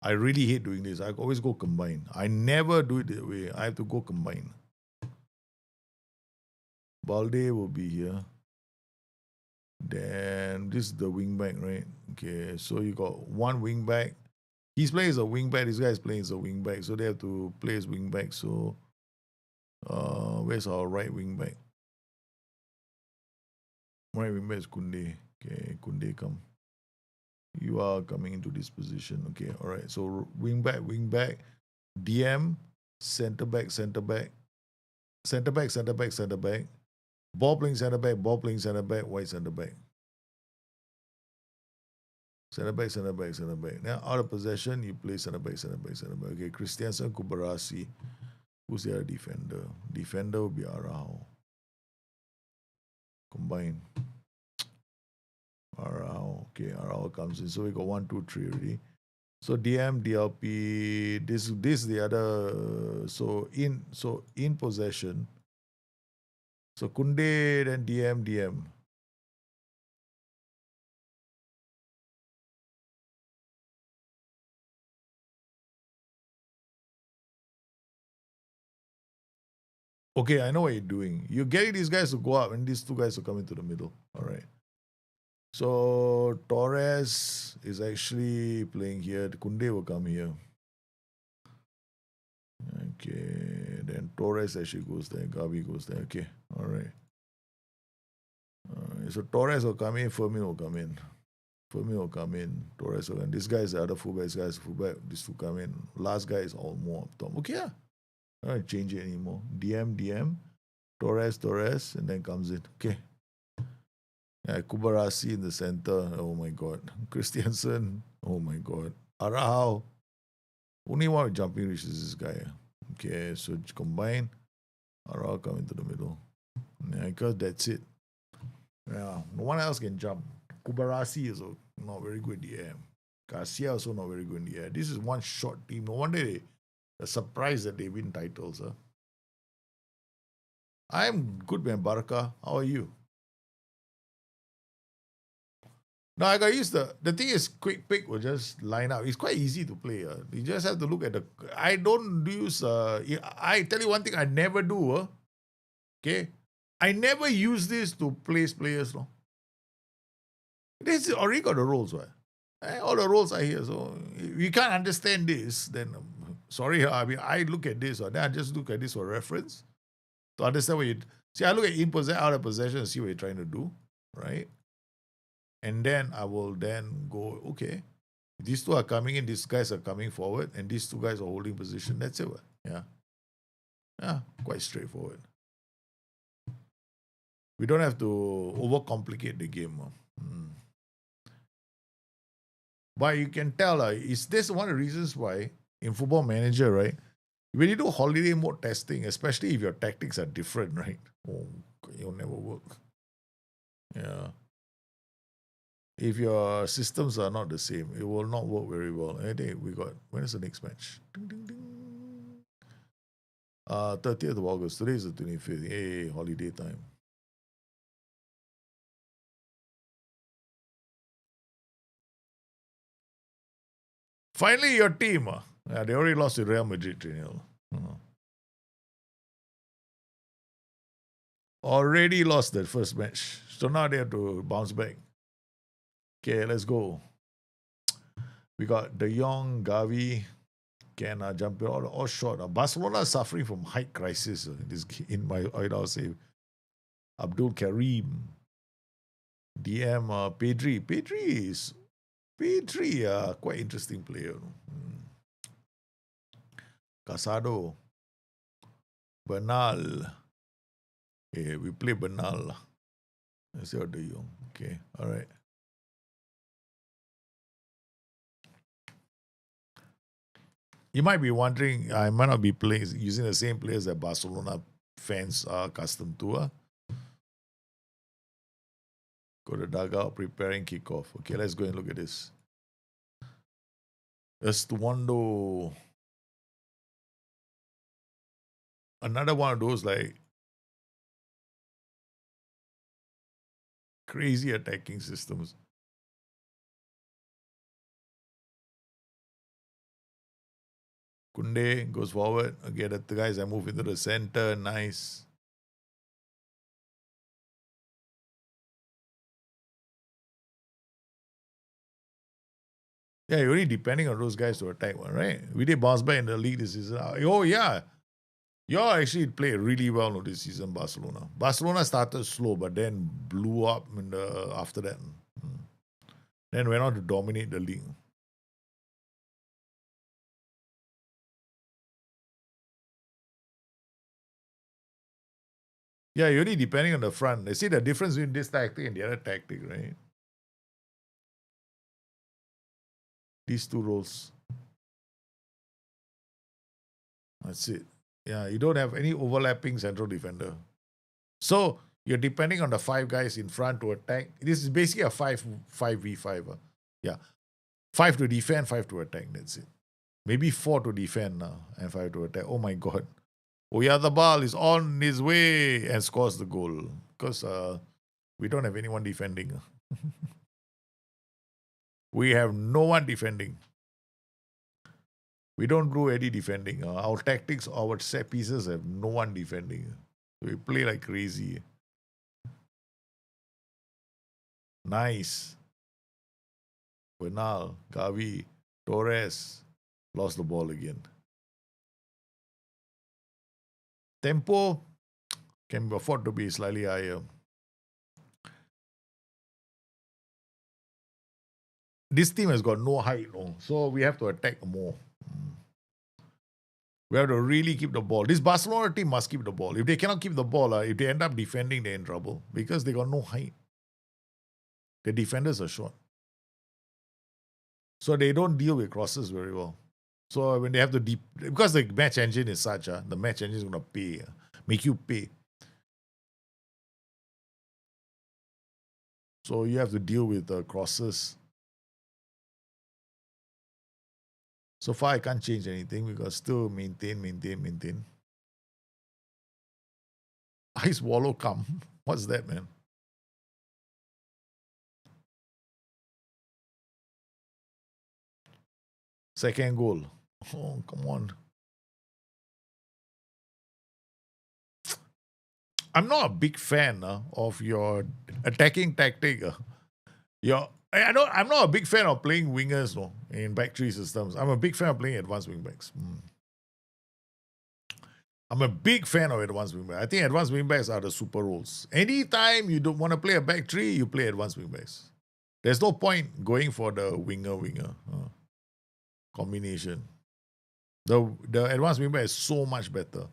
S1: I really hate doing this. I always go combine. I never do it that way. I have to go combine. Balde will be here. Then this is the wing back, right? Okay, so you got one wing back. He's playing as a wing back. This guy is playing as a wing back. So they have to play as wing back. So where's our right wing back? Right wing back is Kunde. Okay, Kunde come. You are coming into this position. Okay, all right. So wing back, DM, center back, center back, center back, center back, center back, ball playing center back, white center back. Center back, center back, center back. Now out of possession, you play center back, center back, center back. Okay, Christiansen, Kubarasi. Who's the other defender? Defender will be Arao. Combine. Arao. Okay, Arao comes in. So we got 1, 2, 3 already. So DM, DLP, this is the other. So in possession. So Kunde, then DM. Okay, I know what you're doing. You're getting these guys to go up, and these two guys to come into the middle. All right. So Torres is actually playing here. Kunde will come here. Okay, then Torres actually goes there. Gavi goes there. Okay, all right. So Torres will come in. Fermin will come in. Torres will come in. This guy is the other fullback. This guy is fullback. This two come in. Last guy is all more up top. Okay, yeah. I don't change it anymore. DM. Torres, and then comes in. Okay. Yeah, Kubarasi in the center. Oh my God. Christiansen. Oh my God. Arao. Only one jumping reach is this guy. Okay, so combine. Arao come into the middle. Yeah, because that's it. Yeah, no one else can jump. Kubarasi is not very good in the air. Garcia also not very good in the air. This is one short team. No wonder they're surprised that they win titles. I'm good, man, Baraka. How are you? No, I got used to the thing is quick pick will just line up. It's quite easy to play. You just have to look at I don't use I tell you one thing I never do. Okay. I never use this to place players. No. This already got the rules, right? All the rules are here. So if you can't understand this, then sorry. I mean, I look at this, or then I just look at this for reference to understand what you see. I look at in possession, out of possession, and see what you're trying to do, right? And then I will then go, okay, these two are coming in, these guys are coming forward, and these two guys are holding position. That's it. Yeah. Yeah, quite straightforward. We don't have to overcomplicate the game. But you can tell, is this one of the reasons why in Football Manager, right? When you do holiday mode testing, especially if your tactics are different, right? Oh, it'll never work. Yeah. If your systems are not the same, it will not work very well. Hey, we got, when is the next match? Ding, ding, ding. 30th of August. Today is the 25th. Hey, holiday time. Finally, your team. Yeah, they already lost to Real Madrid 3-0. Already lost that first match. So now they have to bounce back. Okay, let's go. We got De Jong, Gavi, can jump all short. Barcelona suffering from height crisis in my I'll say. Abdul Karim, DM, Pedri. Pedri, quite interesting player. Casado, Bernal. Yeah, we play Bernal. Let's see how De Jong. Okay, all right. You might be wondering, I might not be using the same players that Barcelona fans are accustomed to. Go to dugout, preparing kickoff. Okay, let's go and look at this. Estuando. Another one of those like crazy attacking systems. Kunde goes forward. Okay, the guys I move into the center. Nice. Yeah, you're only depending on those guys to attack one, right? We did bounce back in the league this season. Oh, yeah. Y'all actually played really well this season, Barcelona. Barcelona started slow, but then blew up after that. Then went on to dominate the league. Yeah, you're only depending on the front. You see the difference between this tactic and the other tactic, right? These two roles. That's it. Yeah, you don't have any overlapping central defender. So you're depending on the five guys in front to attack. This is basically a 5v5. Yeah. 5 to defend, 5 to attack. That's it. Maybe 4 to defend and 5 to attack. Oh my God. Oyarzabal is on his way and scores the goal. Because we don't have anyone defending. We have no one defending. We don't do any defending. Our tactics, our set pieces have no one defending. We play like crazy. Nice. Bernal, Gavi, Torres lost the ball again. Tempo can afford to be slightly higher. This team has got no height, so we have to attack more. We have to really keep the ball. This Barcelona team must keep the ball. If they cannot keep the ball, if they end up defending, they're in trouble because they got no height. The defenders are short. So they don't deal with crosses very well. So when they have to because the match engine is such, the match engine is going to pay, make you pay. So you have to deal with the crosses. So far, I can't change anything because still maintain. Ice Wallow come. What's that, man? Second goal. Oh, come on. I'm not a big fan of your attacking tactic. I'm not a big fan of playing wingers, no, in back three systems. I'm a big fan of playing advanced wingbacks. I'm a big fan of advanced wingbacks. I think advanced wingbacks are the super roles. Anytime you don't want to play a back three, you play advanced wingbacks. There's no point going for the winger combination. The advanced wingback is so much better.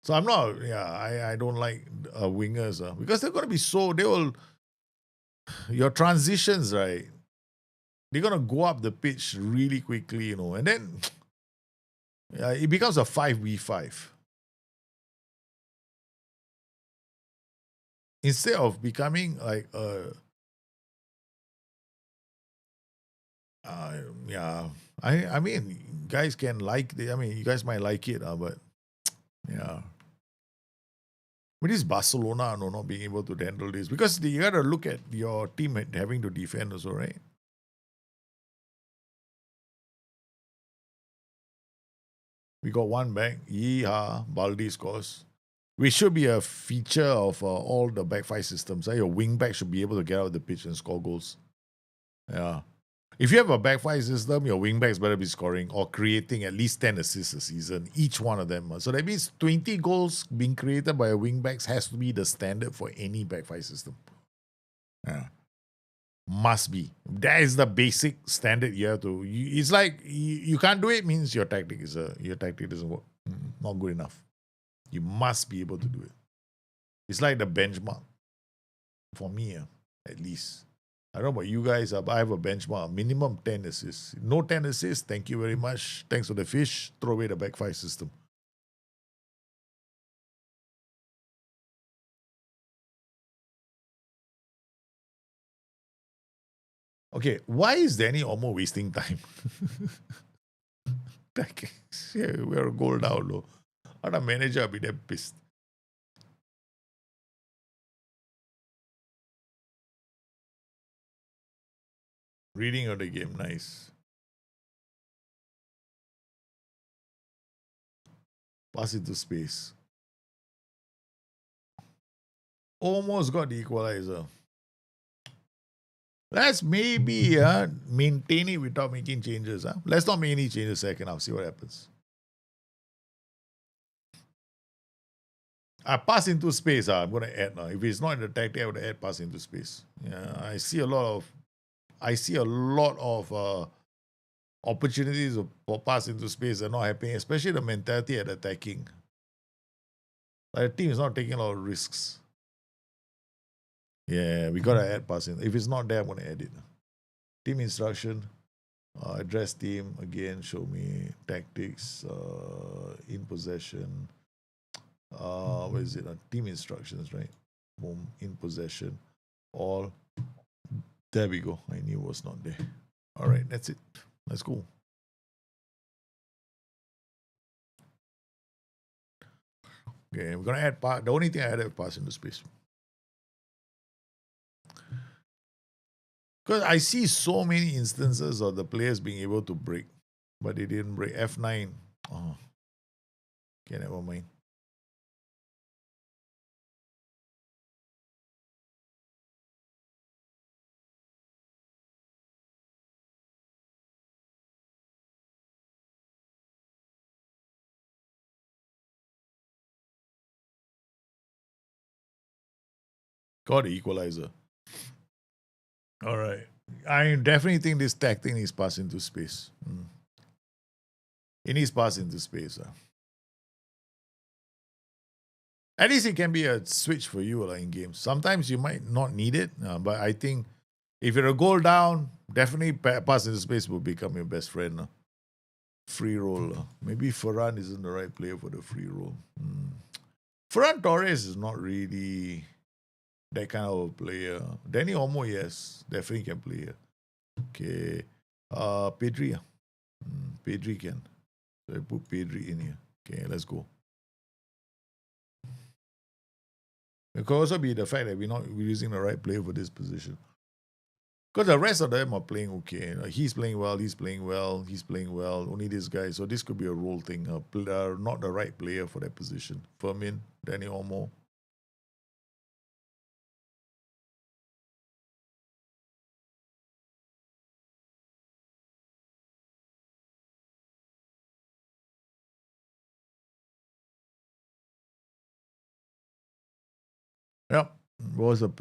S1: So I'm not, I don't like wingers because they're going to be your transitions, right? They're going to go up the pitch really quickly, and then it becomes a 5v5. Instead of becoming like I mean, guys can like you guys might like it, but yeah. But this Barcelona, not being able to handle this because you got to look at your team having to defend also, right? We got one back. Yeehaw, Baldi scores. Which should be a feature of all the back five systems. Your wing back should be able to get out of the pitch and score goals. Yeah. If you have a back five system, your wing backs better be scoring or creating at least 10 assists a season, each one of them. So that means 20 goals being created by a wing backs has to be the standard for any back five system. Yeah. Must be. That is the basic standard you have to. It's like you can't do it means your tactic doesn't work. Not good enough. You must be able to do it. It's like the benchmark for me, at least. I don't know about you guys, but I have a benchmark. Minimum 10 assists. No 10 assists, thank you very much. Thanks for the fish. Throw away the back five system. Okay, why is Danny Olmo wasting time? We're a goal down low. How a manager will be damn pissed. Reading of the game, nice. Pass into space. Almost got the equalizer. Let's maybe maintain it without making changes. Let's not make any changes second half. See what happens. I pass into space. I'm going to add now. If it's not in the tactic, I would add pass into space. Yeah, I see a lot of opportunities for pass into space are not happening, especially the mentality at attacking. Like, the team is not taking a lot of risks. Yeah, we got to add pass in. If it's not there, I'm going to add it. Team instruction. Address team. Again, show me tactics. In possession. What is it? Team instructions, right? Boom. In possession. All. There we go. I knew it was not there. All right, that's it. Let's go. Okay, we're going to add pass. The only thing I added was pass into space. Because I see so many instances of the players being able to break, but they didn't break. F9. Oh. Okay, never mind. Got the equalizer. All right. I definitely think this tactic needs pass into space. It needs pass into space. At least it can be a switch for you in games. Sometimes you might not need it, but I think if you're a goal down, definitely pass into space will become your best friend. Free roll. Maybe Ferran isn't the right player for the free roll. Ferran Torres is not really that kind of a player. Danny Olmo, yes, definitely can play here. Okay. Pedri. Pedri can. So I put Pedri in here. Okay, let's go. It could also be the fact that we're using the right player for this position. Because the rest of them are playing okay. He's playing well, he's playing well, he's playing well. Only this guy. So this could be a role thing. Not the right player for that position. Fermin, Danny Olmo.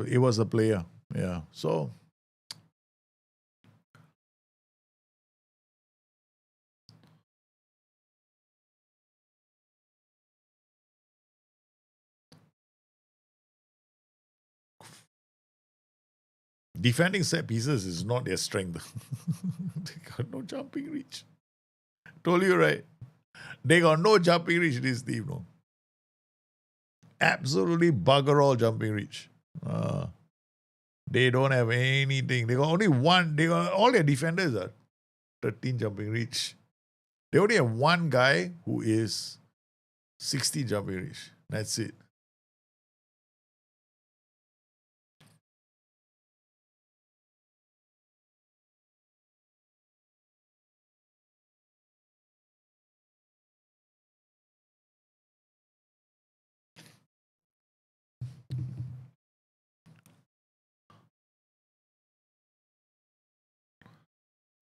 S1: it was a player. Yeah. So defending set pieces is not their strength. They got no jumping reach. Told you right. They got no jumping reach, this team, no. Absolutely bugger all jumping reach. Uh, they don't have anything. They got only one. They got all their defenders are 13 jumping reach. They only have one guy who is 60 jumping reach. That's it.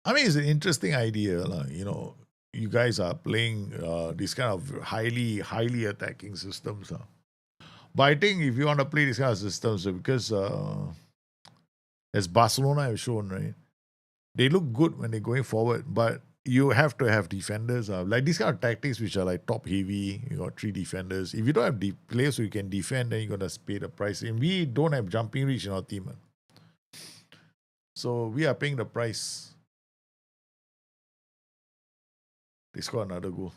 S1: I mean, it's an interesting idea. You guys are playing these kind of highly attacking systems. But I think if you want to play these kind of systems, because as Barcelona have shown, right, they look good when they're going forward, but you have to have defenders. Like these kind of tactics, which are like top heavy, you got three defenders. If you don't have players who you can defend, then you're going to pay the price. And we don't have jumping reach in our team. So we are paying the price. They score another goal.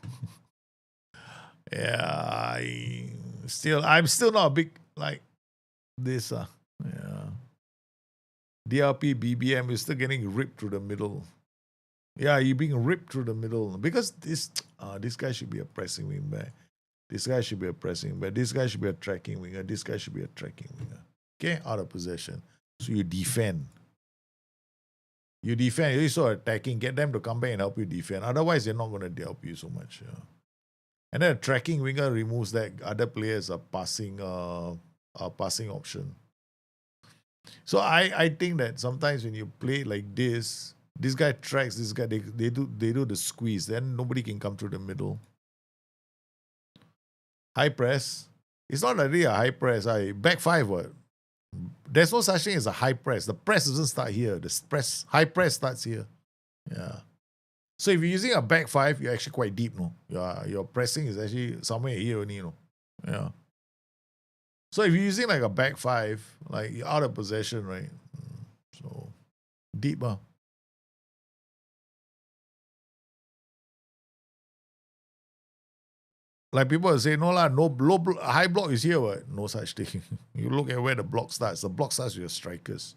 S1: Yeah, I'm still not a big like this. Yeah. DRP BBM is still getting ripped through the middle. Yeah, you're being ripped through the middle because this guy should be a pressing wing back. This guy should be a pressing back. This guy should be a tracking winger. This guy should be a tracking winger. Okay, out of possession. So you defend. You defend. You're so attacking. Get them to come back and help you defend. Otherwise, they're not going to help you so much. Yeah. And then a tracking winger removes that other players are passing option. So I think that sometimes when you play like this guy tracks, this guy they do the squeeze, then nobody can come through the middle. High press. It's not really a high press. Back five what? There's no such thing as a high press. The press doesn't start here. High press starts here. Yeah. So if you're using a back five, you're actually quite deep, no? Your pressing is actually somewhere here only, you know. Yeah. So if you're using like a back five, like you're out of possession, right? So deep, Like people say, no lah, no high block is here, what? No such thing. You look at where the block starts. The block starts with your strikers.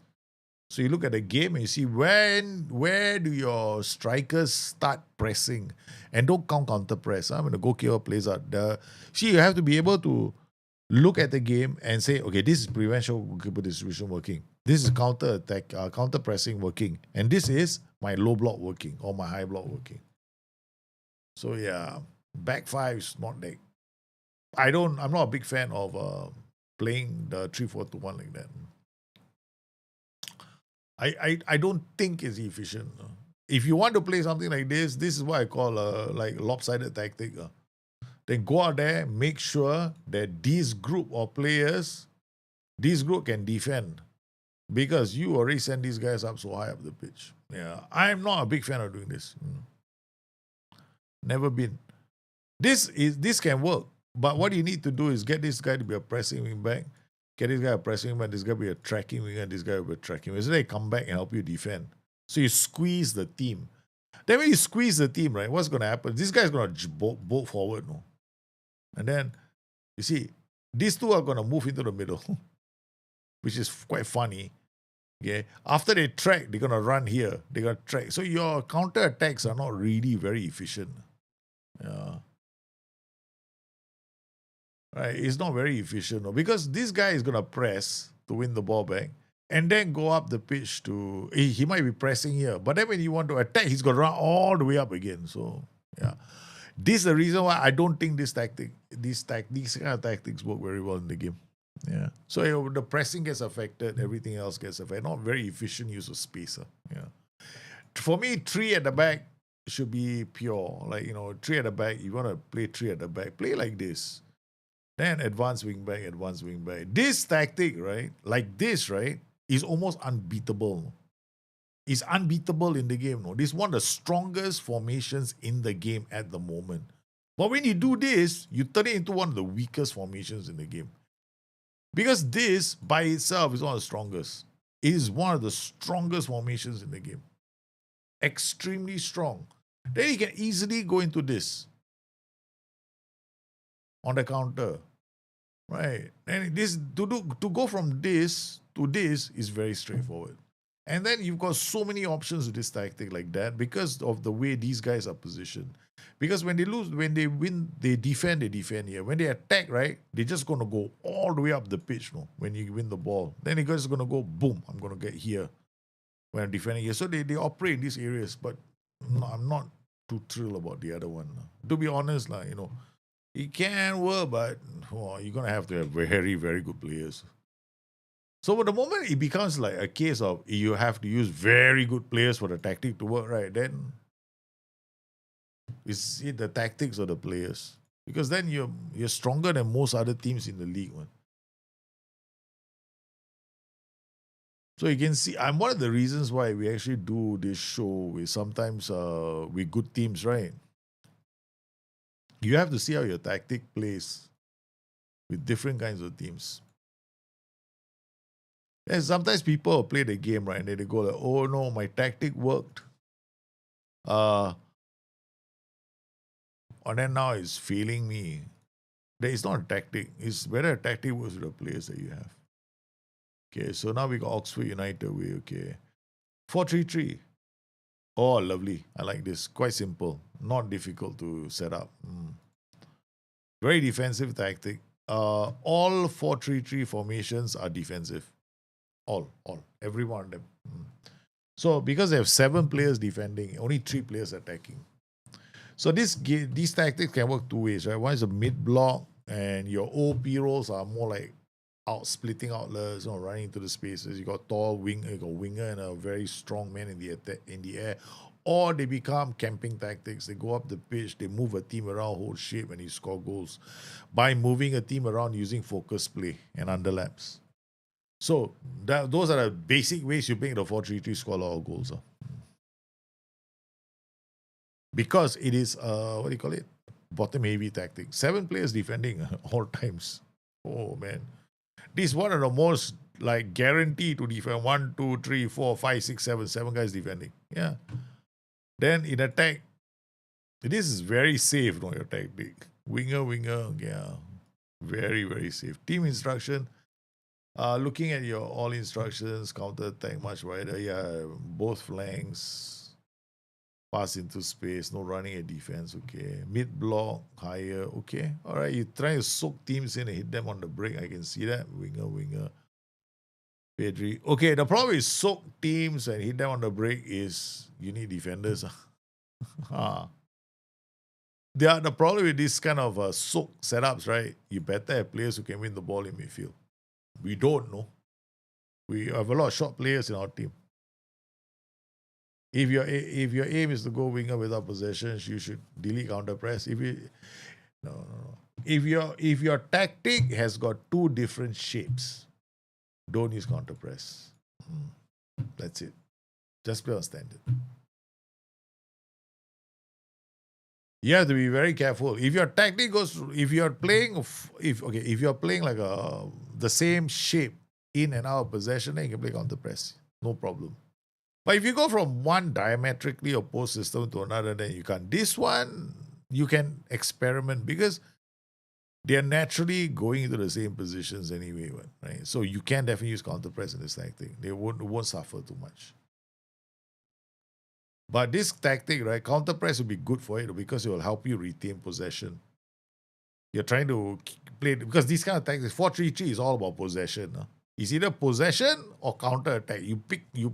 S1: So you look at the game and you see where do your strikers start pressing, and don't counter press. When the goalkeeper plays out, you have to be able to look at the game and say, okay, this is prevention goalkeeper distribution working. This is counter attack, counter pressing working, and this is my low block working or my high block working. So yeah, back five is not like I'm not a big fan of playing the 3-4-2-1 like that. I don't think it's efficient. If you want to play something like this is what I call like lopsided tactic. Then go out there, make sure that this group of players, this group can defend, because you already send these guys up so high up the pitch. Yeah, I'm not a big fan of doing this. Never been. This can work, but what you need to do is get this guy to be a pressing wing back, get this guy a pressing wing back, this guy be a tracking winger, and this guy will be a tracking winger. So they come back and help you defend. So you squeeze the team. Then when you squeeze the team, right, what's going to happen? This guy's going to bolt forward, no? And then, you see, these two are going to move into the middle, which is quite funny. Okay. After they track, they're going to run here. They're going to track. So your counter attacks are not really very efficient. Yeah. Right. It's not very efficient, no? Because this guy is going to press to win the ball back and then go up the pitch to. He might be pressing here. But then when you want to attack, he's going to run all the way up again. So, yeah. This is the reason why I don't think these kind of tactics work very well in the game. Yeah. So the pressing gets affected, everything else gets affected. Not very efficient use of space. Yeah. For me, three at the back should be pure. Like, three at the back. You want to play three at the back, play like this. Then advance wing back, advance wing back. This tactic, right, like this, right, is almost unbeatable. It's unbeatable in the game. No, this is one of the strongest formations in the game at the moment. But when you do this, you turn it into one of the weakest formations in the game. Because this by itself is one of the strongest. It is one of the strongest formations in the game. Extremely strong. Then you can easily go into this on the counter. Right. And this to go from this to this is very straightforward. And then you've got so many options with this tactic like that because of the way these guys are positioned. Because when they lose, when they win, they defend here. When they attack, right, they're just going to go all the way up the pitch, no? When you win the ball. Then they're just going to go, boom, I'm going to get here when I'm defending here. So they operate in these areas, but no, I'm not too thrilled about the other one. To be honest, it can work, but you're going to have to have very, very good players. So at the moment it becomes like a case of you have to use very good players for the tactic to work, right? Then is it the tactics or the players? Because then you're stronger than most other teams in the league, man. So you can see, I'm one of the reasons why we actually do this show with sometimes with good teams, right? You have to see how your tactic plays with different kinds of teams. And sometimes people play the game, right? And then they go like, oh no, my tactic worked. And then now it's failing me. That is not a tactic. It's whether a tactic works with the players that you have. Okay, so now we got Oxford United way, okay. 4-3-3. Oh, lovely. I like this. Quite simple. Not difficult to set up. Very defensive tactic. All 4-3-3 formations are defensive. All. Every one of them. So because they have 7 players defending, only 3 players attacking. So these tactics can work 2 ways, right? One is a mid block, and your OP roles are more like splitting outlets, running into the spaces. You got tall winger, you got winger and a very strong man in the air. Or they become camping tactics. They go up the pitch, they move a team around, hold shape, and you score goals by moving a team around using focus play and underlaps. So those are the basic ways you make the 4-3-3 score a lot of goals. Because it is, what do you call it? Bottom heavy tactic. 7 players defending all times. Oh, man. This is one of the most guaranteed to defend. 1, 2, 3, 4, 5, 6, 7. 7 guys defending. Yeah. Then in attack, this is very safe, your tactic. Winger, yeah. Very, very safe. Team instruction. Looking at your all instructions, counter attack much wider. Yeah, both flanks. Pass into space, no running at defense, okay. Mid block, higher, okay. All right, you try to soak teams in and hit them on the break. I can see that. Winger. Pedri. Okay, the problem is soak teams and hit them on the break is you need defenders. The problem with this kind of soak setups, right? You better have players who can win the ball in midfield. We don't know. We have a lot of short players in our team. If your aim is to go winger without possessions, you should delete counter press. No. If your tactic has got 2 different shapes, don't use counter press. That's it. Just play on standard. You have to be very careful. If your tactic goes, if you're playing like the same shape in and out of possession, then you can play counter press. No problem. But if you go from one diametrically opposed system to another, then you can't. This one, you can experiment because they are naturally going into the same positions anyway, right? So you can definitely use counter press in this tactic. They won't suffer too much. But this tactic, right, counter press will be good for it because it will help you retain possession. You're trying to play, because these kind of tactics, 4-3-3 is all about possession. It's either possession or counter attack. You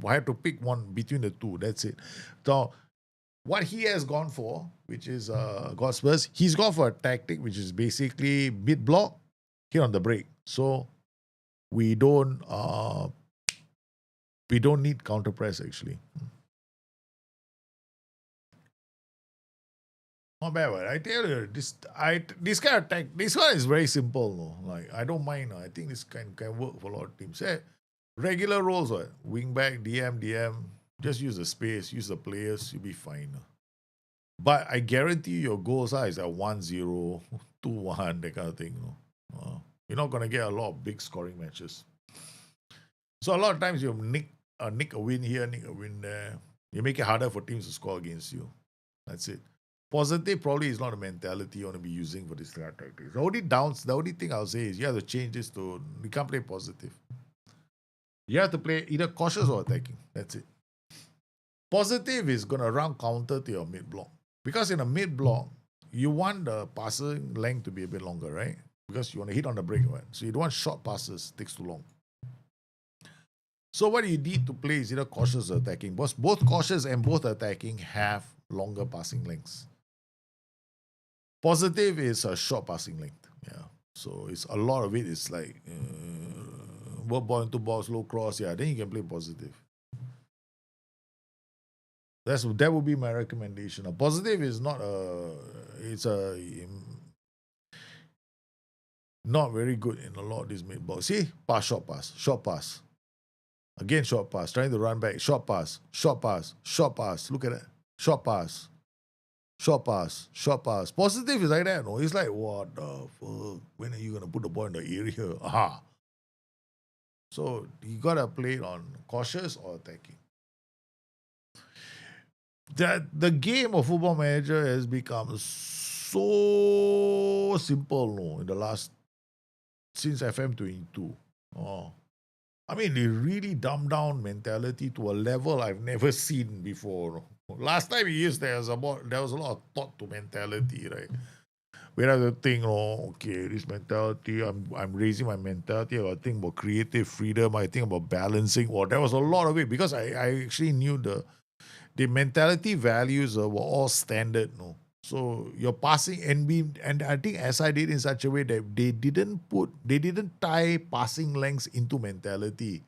S1: have to pick one between the two. That's it. So what he has gone for, which is Godspurs, he's gone for a tactic which is basically mid block, hit on the break. So we don't need counter press actually. Not bad, but I tell you, this kind of tech, this one is very simple. No? Like I don't mind. No? I think this can work for a lot of teams. Regular roles, what? Wing back, DM. Just use the space, use the players, you'll be fine. No? But I guarantee you your goals are is at 1-0, 2-1, that kind of thing. You're not gonna get a lot of big scoring matches. So a lot of times you nick a win here, nick a win there. You make it harder for teams to score against you. That's it. Positive probably is not a mentality you want to be using for this kind of tactics. The only thing I'll say is you have to change this to you can't play positive. You have to play either cautious or attacking. That's it. Positive is gonna run counter to your mid block. Because in a mid block, you want the passing length to be a bit longer, right? Because you want to hit on the break, right? So you don't want short passes, takes too long. So what you need to play is either cautious or attacking. Because both cautious and both attacking have longer passing lengths. Positive is a short passing length. Yeah. So it's a lot of it is like work ball into box, low cross. Yeah, then you can play positive. That would be my recommendation. A positive is not not very good in a lot of these mid balls. See, short pass. Again, short pass, trying to run back, short pass. Look at that. Short pass. Positive is like that, no? It's like, what the fuck? When are you gonna put the ball in the area? Aha. So you gotta play it on cautious or attacking. The game of Football Manager has become so simple, no, in the last since FM22. I mean, they really dumbed down mentality to a level I've never seen before. Last time there was a lot of thought to mentality, right? We have to think, okay, this mentality, I'm raising my mentality. I think about creative freedom. I think about balancing. There was a lot of it because I actually knew the mentality values were all standard, no. So you're passing and I think SI did in such a way that they didn't tie passing lengths into mentality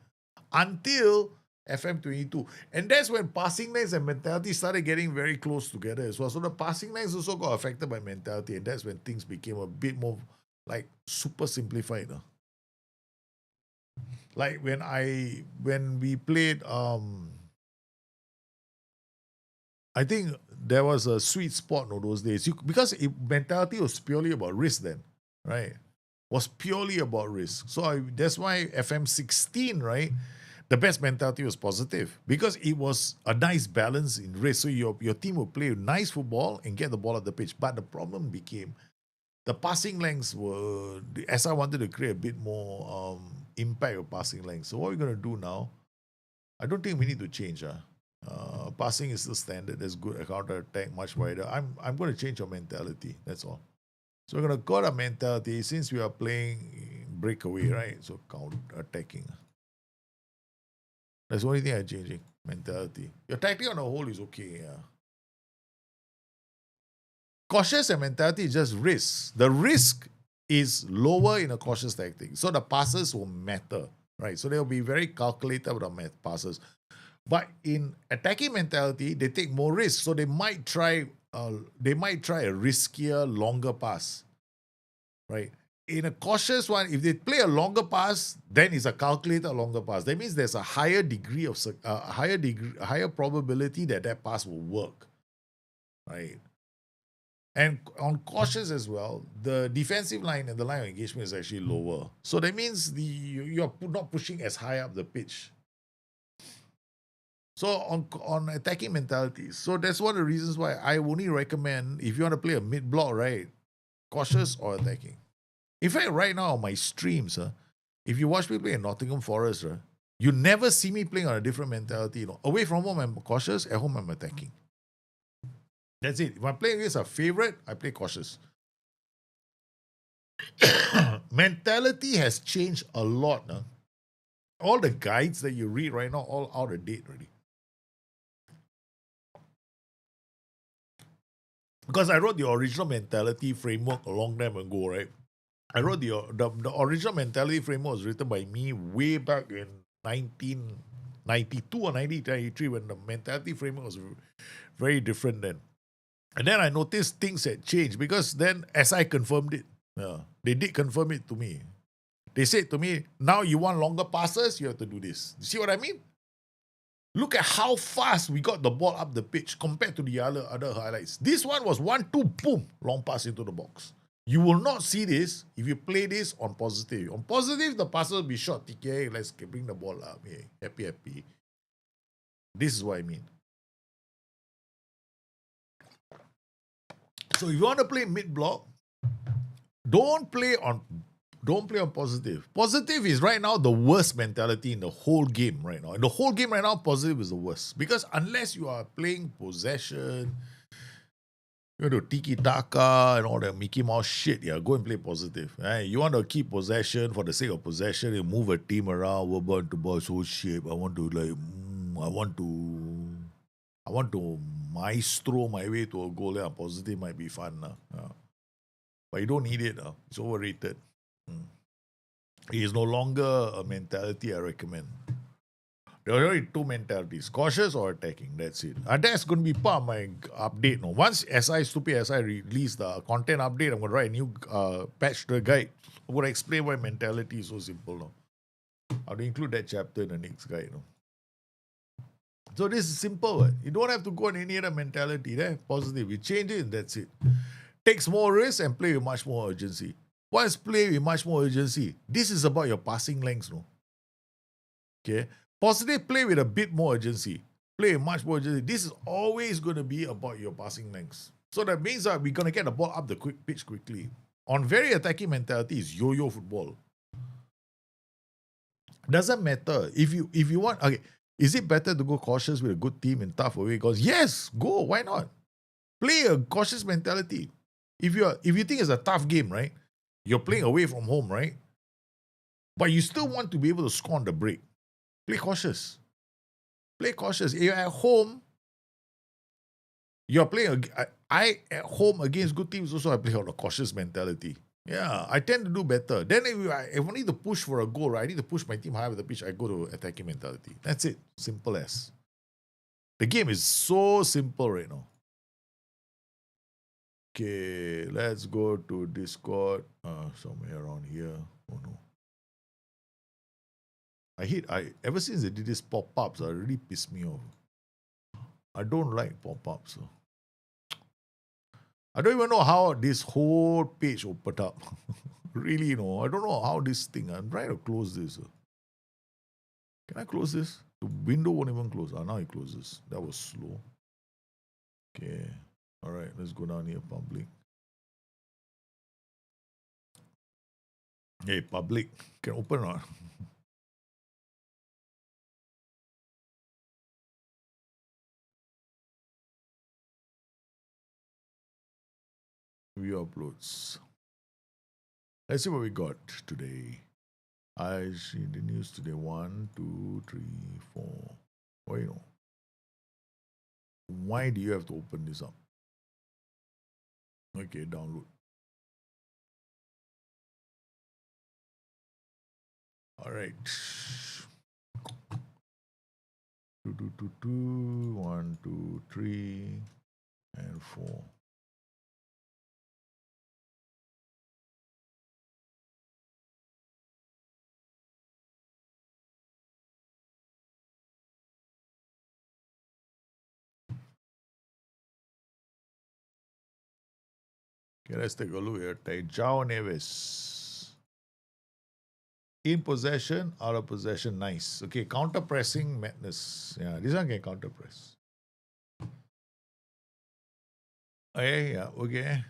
S1: until FM22. And that's when passing lengths and mentality started getting very close together as well. So the passing lengths also got affected by mentality, and that's when things became a bit more like super simplified. Like when we played I think there was a sweet spot in those days because mentality was purely about risk then, right? Was purely about risk. So that's why FM16, right? The best mentality was positive because it was a nice balance in risk. So your team would play nice football and get the ball at the pitch. But the problem became the passing lengths were, as I wanted to create a bit more impact of passing lengths. So what we're going to do now, I don't think we need to change. Passing is still standard. There's good counter attack, much wider. I'm going to change your mentality. That's all. So we're going to call our mentality since we are playing breakaway, right? So counter attacking. That's the only thing I'm changing. Mentality. Your tactic on the whole is okay. Yeah. Cautious and mentality is just risk. The risk is lower in a cautious tactic. So the passes will matter, right? So they'll be very calculated with the passes. But in attacking mentality, they take more risks. So they might try a riskier, longer pass, right? In a cautious one, if they play a longer pass, then it's a calculated longer pass. That means there's a higher degree of higher probability that pass will work, right? And on cautious as well, the defensive line and the line of engagement is actually lower. So that means you're not pushing as high up the pitch. So on attacking mentalities, so that's one of the reasons why I only recommend if you want to play a mid block, right, cautious or attacking. In fact, right now on my streams, if you watch me play in Nottingham Forest, you never see me playing on a different mentality. Away from home, I'm cautious. At home, I'm attacking. That's it. If I'm playing against a favorite, I play cautious. Mentality has changed a lot. All the guides that you read right now, all out of date already. Because I wrote the original mentality framework a long time ago, right? I wrote the original mentality framework was written by me way back in 1992 or 1993 when the mentality framework was very different then. And then I noticed things had changed because then SI confirmed it. Yeah, they did confirm it to me. They said to me, now you want longer passes, you have to do this. You see what I mean? Look at how fast we got the ball up the pitch compared to the other highlights. This one was 1-2, boom, long pass into the box. You will not see this if you play this on positive. On positive, the passer will be short. TK, let's bring the ball up. Hey, happy. This is what I mean. So if you want to play mid-block, don't play on positive. Positive is right now the worst mentality in the whole game right now. In the whole game right now, positive is the worst. Because unless you are playing possession, you know, tiki-taka and all that Mickey Mouse shit, yeah, go and play positive. Right? You want to keep possession for the sake of possession, you move a team around, ball to ball, so shape. I want to maestro my way to a goal. Yeah, positive might be fun. Yeah. But you don't need it. It's overrated. It is no longer a mentality I recommend. There are only two mentalities, cautious or attacking. That's it. And that's going to be part of my update. No, once SI release the content update, I'm going to write a new patch to the guide. I'm going to explain why mentality is so simple. No? I'll include that chapter in the next guide. No? So this is simple. Right? You don't have to go on any other mentality. Positive. You change it and that's it. Takes more risk and play with much more urgency. Once play with much more urgency, this is about your passing lengths. No? Okay. Positive, play with a bit more urgency. Play with much more urgency. This is always going to be about your passing lengths. So that means that we're going to get the ball up the pitch quickly. On very attacking mentality is yo-yo football. Doesn't matter. If you want, okay, is it better to go cautious with a good team and tough away goals? Yes, go. Why not? Play a cautious mentality. If you think it's a tough game, right? You're playing away from home, right? But you still want to be able to score on the break. Play cautious. Play cautious. If you're at home, you're playing. I at home against good teams also I play on a cautious mentality. Yeah, I tend to do better. Then if I need to push for a goal, right? I need to push my team higher with the pitch. I go to attacking mentality. That's it. Simple as. The game is so simple right now. Okay, let's go to Discord. Somewhere around here. Oh no. Ever since they did this pop-ups, it really pissed me off. I don't like pop-ups. So. I don't even know how this whole page opened up. Really, I don't know how this thing. I'm trying to close this. Can I close this? The window won't even close. Now it closes. That was slow. Okay. All right, let's go down here, public. Hey, public. Can open or not? View uploads. Let's see what we got today. I see the news today. 1, 2, 3, 4. Why Why do you have to open this up? Okay, download. All right. 1, 2, 3, and 4. Okay, let's take a look here. João Neves. In possession, out of possession, nice. Okay, counter pressing, madness. Yeah, this one can counter press. Okay, yeah, okay.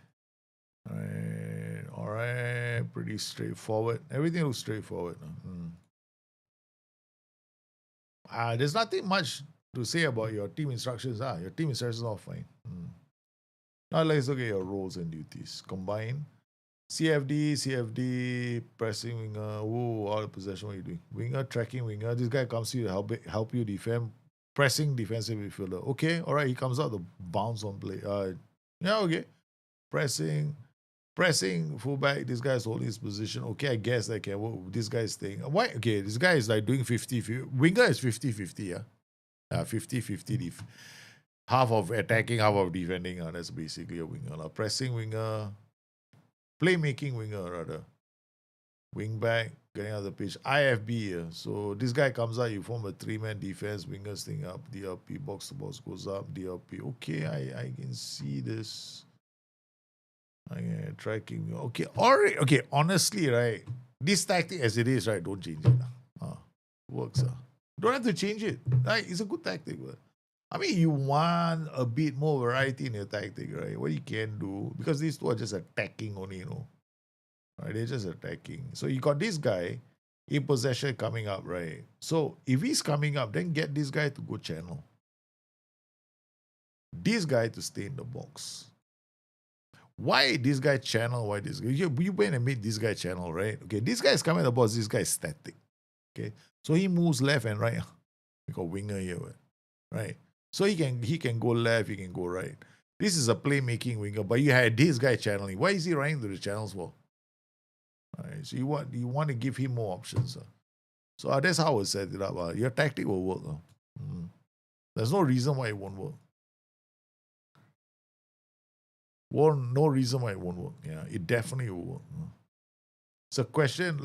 S1: All right, pretty straightforward. Everything looks straightforward. There's nothing much to say about your team instructions. Your team instructions are fine. Now let's look at your roles and duties. Combine. CFD, pressing winger. Whoa, all the possession, what are you doing? Winger, tracking winger. This guy comes here to help you defend. Pressing defensive midfielder. Okay, all right, he comes out to bounce on play. Yeah, okay. Pressing fullback. This guy's holding his position. Okay, I guess I can work. This guy's staying. Why? Okay, this guy is like doing 50-50. Winger is 50-50, yeah? 50-50. half of attacking, half of defending. That's basically a winger. Pressing winger, playmaking winger rather. Wing back, getting out of the pitch. IFB. So this guy comes out, you form a three-man defense, wingers thing up, DLP, box to box goes up, DLP. Okay, I can see this. Okay, tracking. Okay, all right. Okay, honestly, right, this tactic as it is, right, don't change it. Works. Don't have to change it. Right, it's a good tactic. I mean, you want a bit more variety in your tactic, right? What you can do, because these two are just attacking only, Right, they're just attacking. So you got this guy in possession coming up, right? So if he's coming up, then get this guy to go channel. This guy to stay in the box. Why this guy channel? Why this guy? You went and made this guy channel, right? Okay, this guy is coming at the box. This guy is static. Okay, so he moves left and right. We got winger here, right? So he can go left, he can go right. This is a playmaking winger, but you had this guy channeling. Why is he running to the channels for? Right, so you want to give him more options. So that's how I would set it up. Your tactic will work. There's no reason why it won't work. No reason why it won't work. Yeah, it definitely will work. It's a question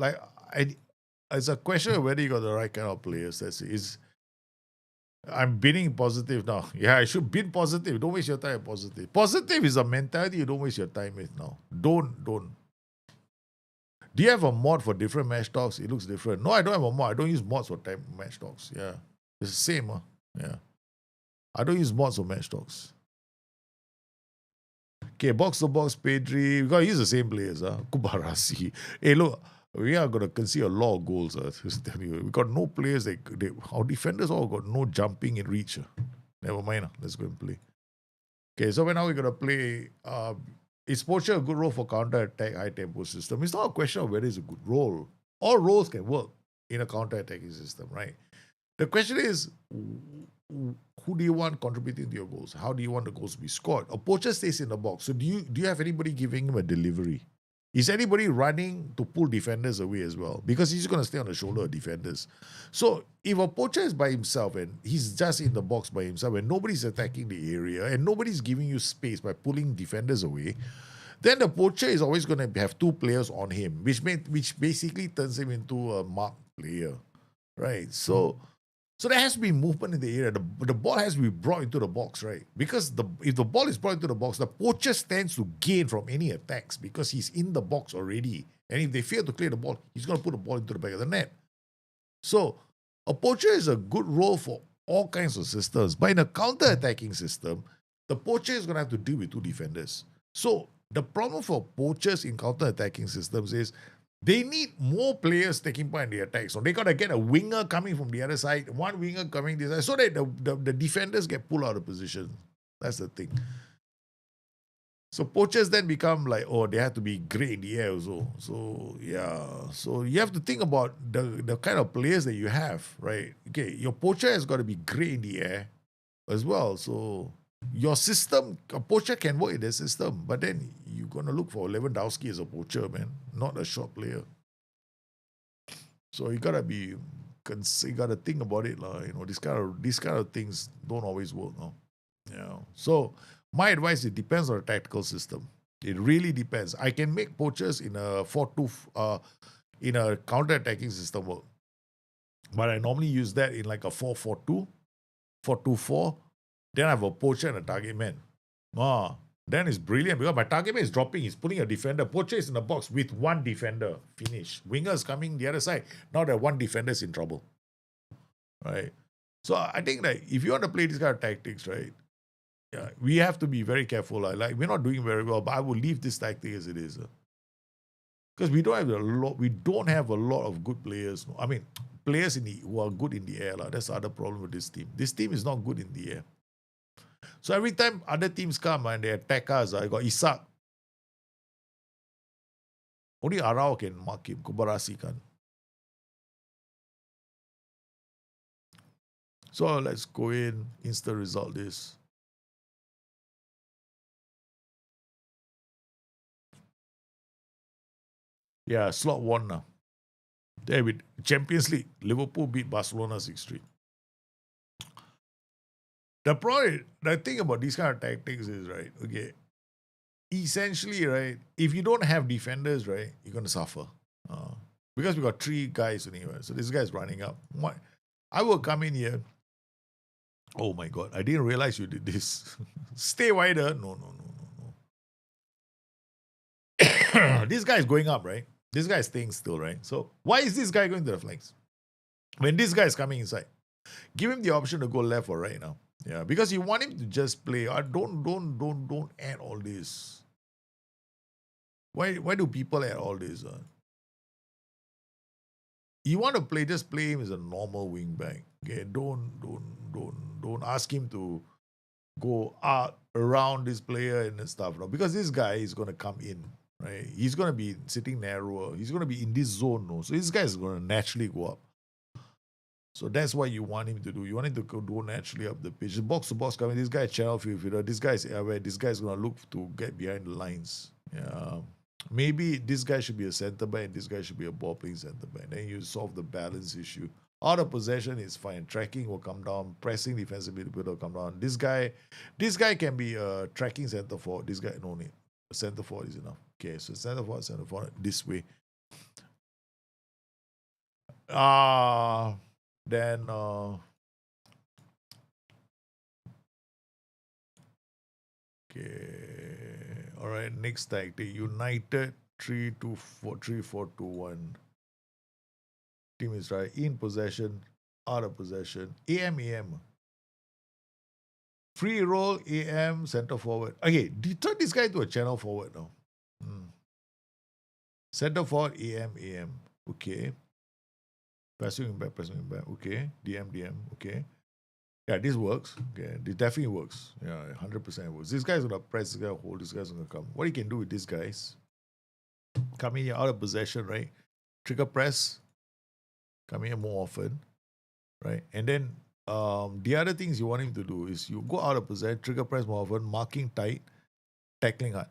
S1: it's a question of whether you got the right kind of players. That's it. I'm bidding positive now. Yeah, I should bid positive. Don't waste your time positive. Positive is a mentality you don't waste your time with now. Don't. Do you have a mod for different match talks? It looks different. No, I don't have a mod. I don't use mods for match talks. Yeah. It's the same. Yeah. I don't use mods for match talks. Okay, box to box, Pedri. We got to use the same players. Kubarasi. Hey, look, we are going to concede a lot of goals. We got no players. Our defenders all got no jumping in reach. Never mind. Let's go and play. Okay, so now we're going to play. Is poacher a good role for counter-attack high-tempo system? It's not a question of whether it's a good role. All roles can work in a counter-attacking system, right? The question is, who do you want contributing to your goals? How do you want the goals to be scored? A poacher stays in the box. So do you have anybody giving him a delivery? Is anybody running to pull defenders away as well? Because he's going to stay on the shoulder of defenders. So if a poacher is by himself and he's just in the box by himself and nobody's attacking the area and nobody's giving you space by pulling defenders away, then the poacher is always going to have two players on him, which basically turns him into a marked player, right? So there has to be movement in the area. The ball has to be brought into the box, right? Because if the ball is brought into the box, the poacher stands to gain from any attacks because he's in the box already. And if they fail to clear the ball, he's going to put the ball into the back of the net. So a poacher is a good role for all kinds of systems. But in a counter-attacking system, the poacher is going to have to deal with two defenders. So the problem for poachers in counter-attacking systems is they need more players taking part in the attack. So they got to get a winger coming from the other side, one winger coming this side, so that the defenders get pulled out of position. That's the thing. So poachers then become like, they have to be great in the air also. So yeah. So you have to think about the kind of players that you have, right? Okay, your poacher has got to be great in the air as well. So your system, a poacher can work in the system, but then you're going to look for Lewandowski as a poacher, man, not a shot player. So you got to think about it. These kind of things don't always work. No? Yeah. So my advice, it depends on the tactical system. It really depends. I can make poachers in a 4-2, in a counter-attacking system work. But I normally use that in like a 4-4-2, 4-2-4. Then I have a poacher and a target man. Then it's brilliant because my target man is dropping. He's putting a defender. Poacher is in the box with one defender. Finish. Winger's coming the other side. Now that one defender is in trouble. Right? So I think that if you want to play these kind of tactics, right, yeah, we have to be very careful. Like we're not doing very well, but I will leave this tactic as it is. Because we don't have a lot of good players. I mean, players who are good in the air. That's the other problem with this team. This team is not good in the air. So every time other teams come and they attack us, I got Isak. Only Arau can mark him. Kubarasi can. So let's go in, instant result this. Yeah, slot 1 now. There with Champions League, Liverpool beat Barcelona 6-3. The thing about these kind of tactics is, right, okay, essentially, right, if you don't have defenders, right, you're going to suffer. Because we got three guys anyway. So this guy's running up. What? I will come in here. Oh my God, I didn't realize you did this. Stay wider. No, no, no, no, no. This guy is going up, right? This guy is staying still, right? So why is this guy going to the flanks? When this guy is coming inside, give him the option to go left or right now. Yeah, because you want him to just play. Don't add all this. Why do people add all this? You want to play, just play him as a normal wing back. Okay, don't ask him to go out around this player and stuff. No? Because this guy is going to come in, right? He's going to be sitting narrower. He's going to be in this zone. No? So this guy is going to naturally go up. So that's what you want him to do. You want him to go naturally up the pitch. Box to box coming. This guy channel field feeder. This guy is airway. This guy is going to look to get behind the lines. Yeah. Maybe this guy should be a centre back and this guy should be a ball playing centre back. Then you solve the balance issue. Out of possession is fine. Tracking will come down. Pressing defensive midfield will come down. This guy can be a tracking centre forward. This guy no need. Centre forward is enough. Okay, so centre forward this way. Then okay. All right, next tactic. United 3-4-2-1. Team is right. In possession, out of possession. AM. Free roll, AM, center forward. Okay, turn this guy to a channel forward now. Center forward, AM. Okay. Pressing back. Okay. DM. Okay. Yeah, this works. Okay, this definitely works. Yeah, 100% works. This guy's gonna press, this guy hold, this guy's gonna come. What you can do with these guys? Coming here out of possession, right? Trigger press. Come here more often, right? And then the other things you want him to do is you go out of possession, trigger press more often, marking tight, tackling hard.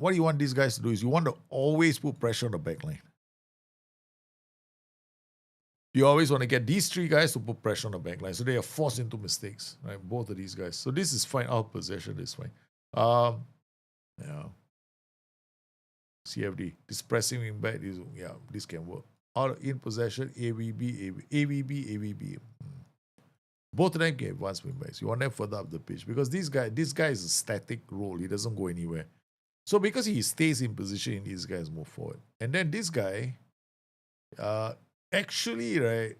S1: What you want these guys to do is you want to always put pressure on the back line. You always want to get these three guys to put pressure on the back line. So they are forced into mistakes, right? Both of these guys. So this is fine. Out of possession is fine. Yeah. CFD. This pressing wing back is, yeah, this can work. Out in possession, AVB. Both of them can advance wing backs. You want them further up the pitch because this guy is a static role. He doesn't go anywhere. So because he stays in position, these guys move forward. And then this guy, actually, right,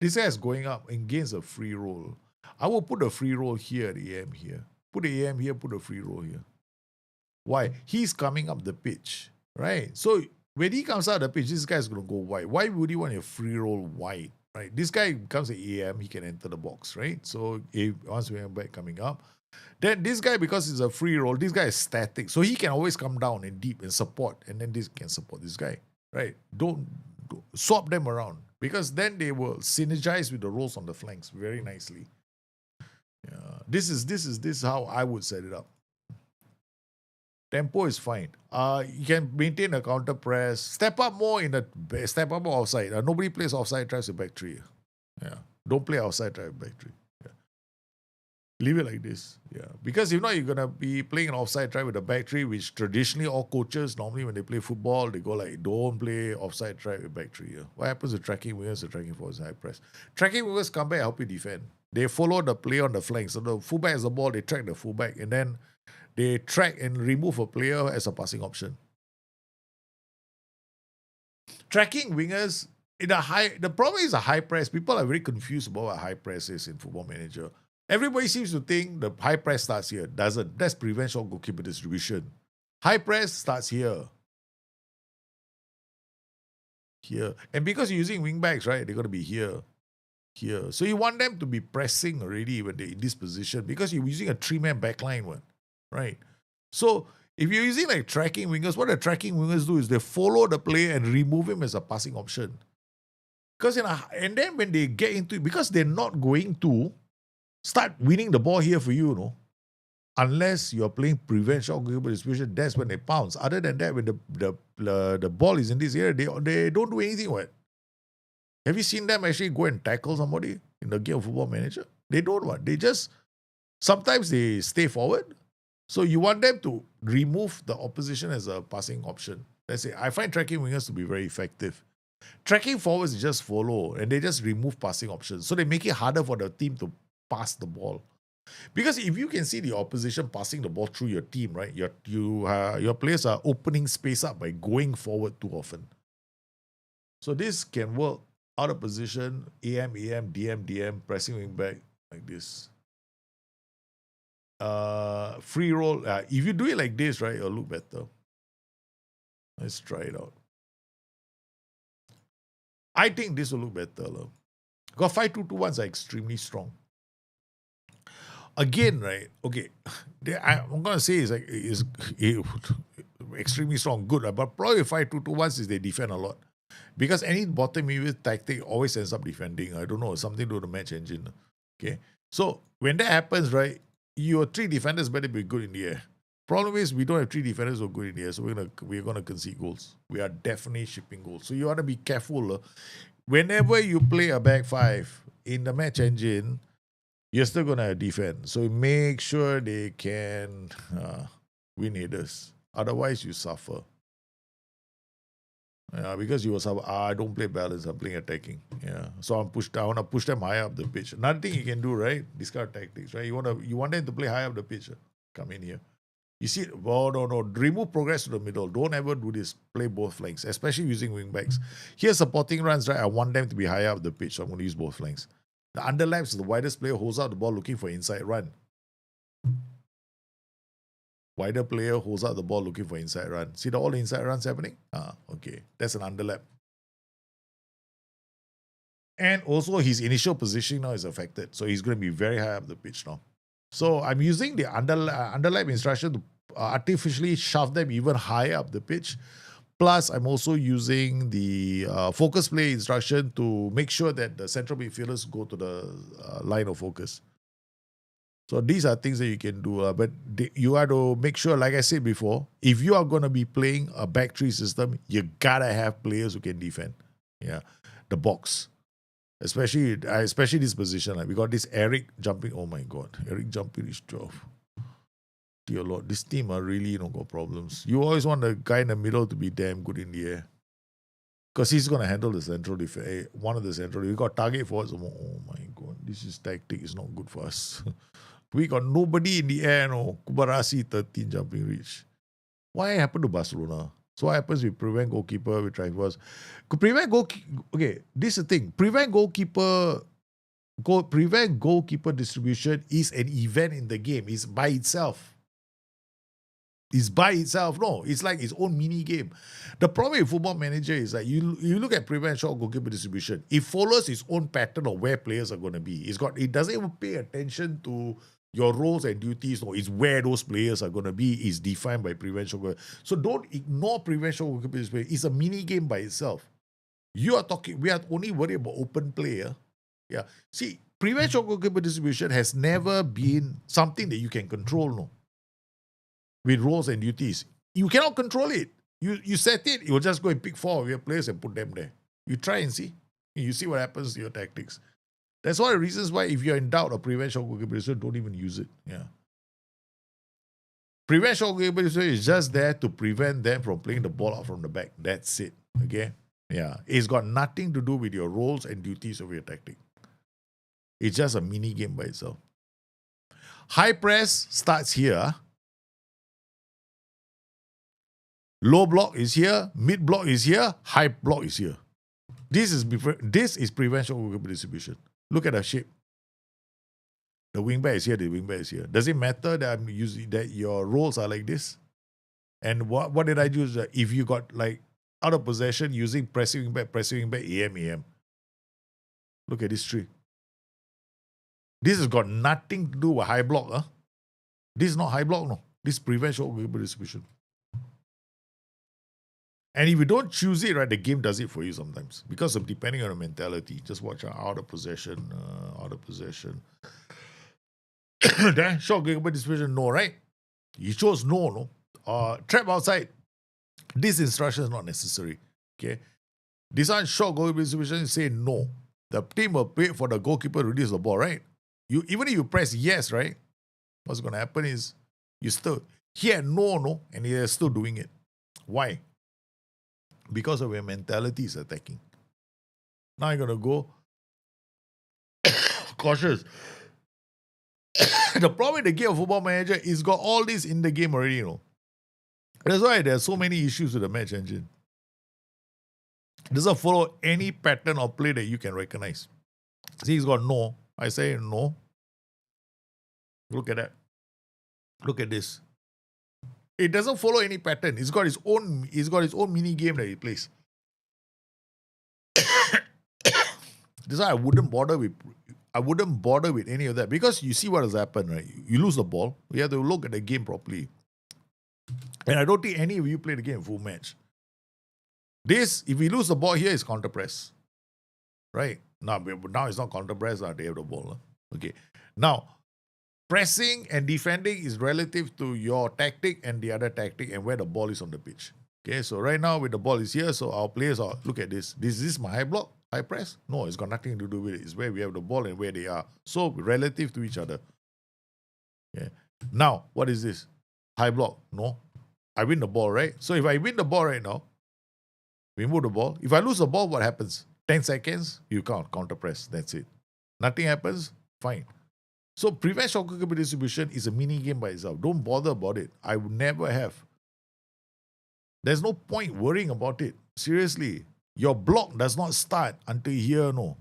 S1: this guy is going up and gains a free roll. I will put a free roll here, the AM here. Put the AM here, put a free roll here. Why? He's coming up the pitch, right? So when he comes out of the pitch, this guy's going to go wide. Why would he want a free roll wide, right? This guy becomes an AM, he can enter the box, right? So once we have back coming up, then this guy, because it's a free roll, this guy is static. So he can always come down and deep and support. And then this can support this guy, right? Don't swap them around because then they will synergize with the roles on the flanks very nicely. This is how I would set it up. Tempo is fine. You can maintain a counter press. Step up more offside. Nobody plays offside drives with back three. Yeah. Don't play outside drive with back three. Yeah. Leave it like this. Yeah. Because if not, you're gonna be playing an offside drive with a back three, which traditionally all coaches normally when they play football, they go like, don't play offside drive with back three. Yeah. What happens with tracking wingers? The tracking forwards high press. Tracking wingers come back and help you defend. They follow the play on the flank. So the fullback has the ball, they track the fullback, and then they track and remove a player as a passing option. Tracking wingers the problem is a high press. People are very confused about what high press is in Football Manager. Everybody seems to think the high press starts here. Doesn't. That's prevent shot goalkeeper distribution. High press starts here. Here. And because you're using wing backs, right, they're going to be here. Here. So you want them to be pressing already when they're in this position because you're using a three-man backline one. Right. So if you're using like tracking wingers, what the tracking wingers do is they follow the player and remove him as a passing option. Because and then when they get into it, because they're not going to start winning the ball here for you, unless you're playing prevent shot goalkeeper distribution, that's when they pounce. Other than that, when the ball is in this area, they don't do anything. What? Have you seen them actually go and tackle somebody in the game of Football Manager? They don't want. They just, sometimes they stay forward. So you want them to remove the opposition as a passing option. Let's say, I find tracking wingers to be very effective. Tracking forwards is just follow, and they just remove passing options. So they make it harder for the team to pass the ball. Because if you can see the opposition passing the ball through your team, right, your players are opening space up by going forward too often. So this can work out of position, AM, DM, DM, pressing wing back like this. Free roll. If you do it like this, right, it'll look better. Let's try it out. I think this will look better. Because 5-2-2-1s are extremely strong. Again, right, okay, I'm going to say is extremely strong, good, but probably 5-2-2-1s is they defend a lot. Because any bottom midfield tactic always ends up defending. I don't know, something to do with the match engine. Okay, so when that happens, right, your 3 defenders better be good in the air. Problem is we don't have 3 defenders who are good in the air, so we're gonna concede goals. We are definitely shipping goals. So you want to be careful. Whenever you play a back 5 in the match engine, you're still gonna defend. So make sure they can win headers. Otherwise, you suffer. Because you will suffer. I don't play balance. I'm playing attacking. Yeah. So I want to push them higher up the pitch. Another thing you can do, right? Discard tactics, right? You want them to play high up the pitch. Come in here. You see, no. Remove progress to the middle. Don't ever do this. Play both flanks, especially using wing backs. Here, supporting runs, right? I want them to be higher up the pitch. So I'm going to use both flanks. The underlaps is the widest player holds out the ball looking for inside run. Wider player holds out the ball looking for inside run. See all the inside runs happening? Okay. That's an underlap. And also his initial positioning now is affected. So he's going to be very high up the pitch now. So I'm using the underlap instruction to artificially shove them even higher up the pitch. Plus, I'm also using the focus play instruction to make sure that the central midfielders go to the line of focus. So these are things that you can do. But you have to make sure, like I said before, if you are going to be playing a back 3 system, you got to have players who can defend. Yeah, the box. Especially this position. Like we got this Eric jumping. Oh my God. Eric jumping is 12. Dear Lord, this team are really got problems. You always want the guy in the middle to be damn good in the air. Because he's going to handle the central defense. One of the central. We got target forwards. Oh my God. This is tactic is not good for us. We got nobody in the air. No. Kubarasi 13 jumping reach. Why happened to Barcelona? So what happens with prevent goalkeeper, with rifles? Okay, this is the thing. Prevent goalkeeper distribution is an event in the game. It's by itself. No, it's like its own mini game. The problem with Football Manager is that you look at prevent short goalkeeper distribution. It follows its own pattern of where players are going to be. It doesn't even pay attention to your roles and duties. No, it's where those players are going to be is defined by prevent short goalkeeper. So don't ignore prevent short goalkeeper distribution. It's a mini game by itself. We are only worried about open play. Yeah. See, prevent short goalkeeper distribution has never been something that you can control. No. With roles and duties. You cannot control it. You set it, you will just go and pick 4 of your players and put them there. You try and see. You see what happens to your tactics. That's one of the reasons why if you're in doubt of prevent short goalkeeper distribution, don't even use it. Yeah. Prevent short goalkeeper distribution is just there to prevent them from playing the ball out from the back. That's it. Okay? Yeah. It's got nothing to do with your roles and duties of your tactic. It's just a mini game by itself. High press starts here. Low block is here, mid block is here, high block is here. This is prevent short goalkeeper distribution. Look at the shape. The wing back is here, the wing back is here. Does it matter that I'm using that your roles are like this? And what did I use? If you got like out of possession using pressing wing back, AM. Look at this tree. This has got nothing to do with high block. This is not high block, no. This prevent short goalkeeper distribution. And if you don't choose it, right, the game does it for you sometimes. Because of depending on the mentality. Just watch out of possession. Then short goalkeeper distribution, no, right? You chose no. Trap outside. This instruction is not necessary. Okay. Design short goalkeeper distribution, say no. The team will wait for the goalkeeper to release the ball, right? Even if you press yes, right? What's going to happen is he had no, and he is still doing it. Why? Because of your mentality is attacking. Now you're going to go cautious. The problem with the game of Football Manager is got all this in the game already, That's why there are so many issues with the match engine. It doesn't follow any pattern or play that you can recognize. See, he's got no. I say no. Look at that. Look at this. It doesn't follow any pattern. He's got his own mini game that he plays. That's why I wouldn't bother with any of that, because you see what has happened, right? You lose the ball. You have to look at the game properly. And I don't think any of you play the game full match. This, if we lose the ball here, is counter press. Right? Now it's not counter press, they have the ball. Okay. Now, pressing and defending is relative to your tactic and the other tactic and where the ball is on the pitch. Okay, so right now with the ball is here, so our players are, look at this. This is my high block, high press? No, it's got nothing to do with it. It's where we have the ball and where they are. So relative to each other. Okay. Now, what is this? High block. No. I win the ball, right? So if I win the ball right now, we move the ball. If I lose the ball, what happens? 10 seconds, you count, counter press. That's it. Nothing happens, fine. So prevent short goalkeeper distribution is a mini game by itself. Don't bother about it. I would never have. There's no point worrying about it. Seriously. Your block does not start until here, no.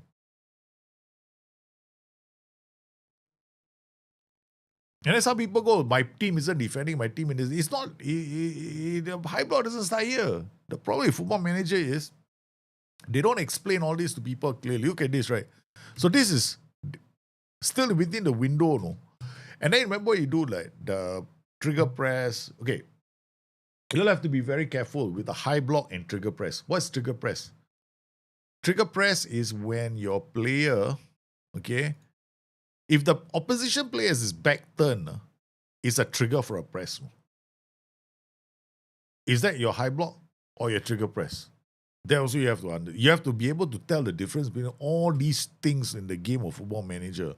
S1: And then some people go, my team isn't defending, my team is. It's not. The high block doesn't start here. The problem with Football Manager is they don't explain all this to people clearly. Look at this, right? So this is still within the window, no? And then remember you do like the trigger press. Okay. You'll have to be very careful with the high block and trigger press. What's trigger press? Trigger press is when your player, okay, if the opposition player's is back turn, it's a trigger for a press. Is that your high block or your trigger press? That also you have to you have to be able to tell the difference between all these things in the game of Football Manager.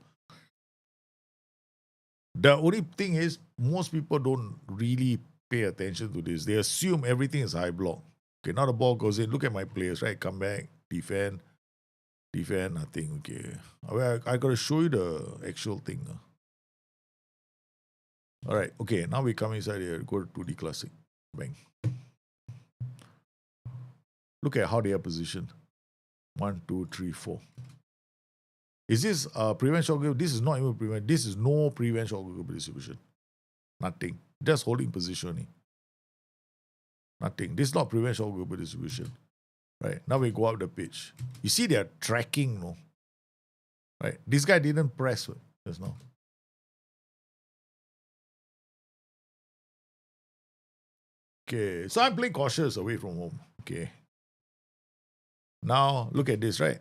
S1: The only thing is, most people don't really pay attention to this. They assume everything is high block. Okay, now the ball goes in. Look at my players, right? Come back, defend, nothing. Okay, I got to show you the actual thing. All right, okay, now we come inside here. Go to 2D Classic. Bang. Look at how they are positioned. 1, 2, 3, 4. Is this prevent short goalkeeper? This is not even prevent. This is no prevent short goalkeeper distribution. Nothing. Just holding positioning. Nothing. This is not prevent short goalkeeper distribution. Right. Now we go up the pitch. You see they are tracking, no? Right. This guy didn't press just now. Okay. So I'm playing cautious away from home. Okay. Now look at this, right?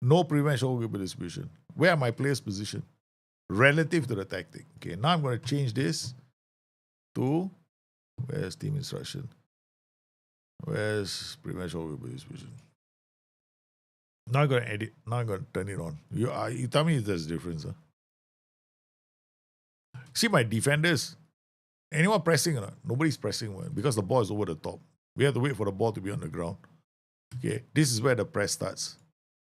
S1: No prevent short goalkeeper distribution. Where are my players positioned? Relative to the tactic. Okay. Now I'm going to change this to, where's team instruction? Where's prevent short goalkeeper distribution? Now I'm going to edit. Now I'm going to turn it on. You tell me if there's a difference. Huh? See my defenders. Anyone pressing or not? Nobody's pressing because the ball is over the top. We have to wait for the ball to be on the ground. Okay, this is where the press starts.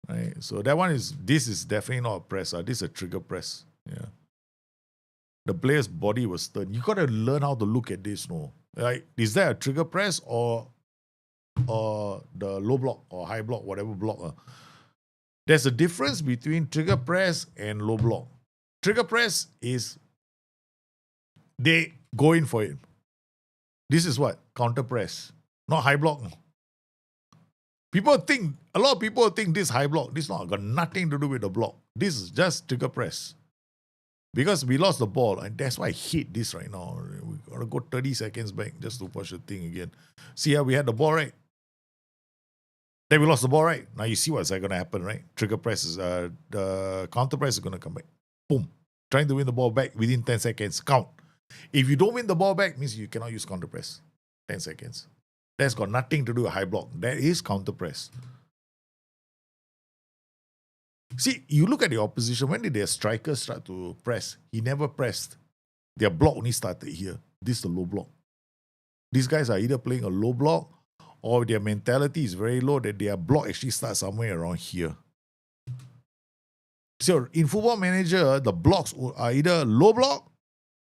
S1: Right? So this is definitely not a press. This is a trigger press. Yeah. The player's body was turned. You got to learn how to look at this, no? Like, is that a trigger press or the low block or high block, whatever block? There's a difference between trigger press and low block. Trigger press is they go in for it. This is what? Counter press. Not high block. A lot of people think this high block. This not got nothing to do with the block. This is just trigger press. Because we lost the ball, and that's why I hate this right now. We got to go 30 seconds back just to push the thing again. See how we had the ball, right? Then we lost the ball, right? Now you see what's going to happen, right? Trigger press is, the counter press is going to come back. Boom. Trying to win the ball back within 10 seconds. Count. If you don't win the ball back, means you cannot use counter press. 10 seconds. That's got nothing to do with high block. That is counter press. See, you look at the opposition, when did their strikers start to press? He never pressed. Their block only started here. This is the low block. These guys are either playing a low block or their mentality is very low that their block actually starts somewhere around here. So in Football Manager, the blocks are either low block,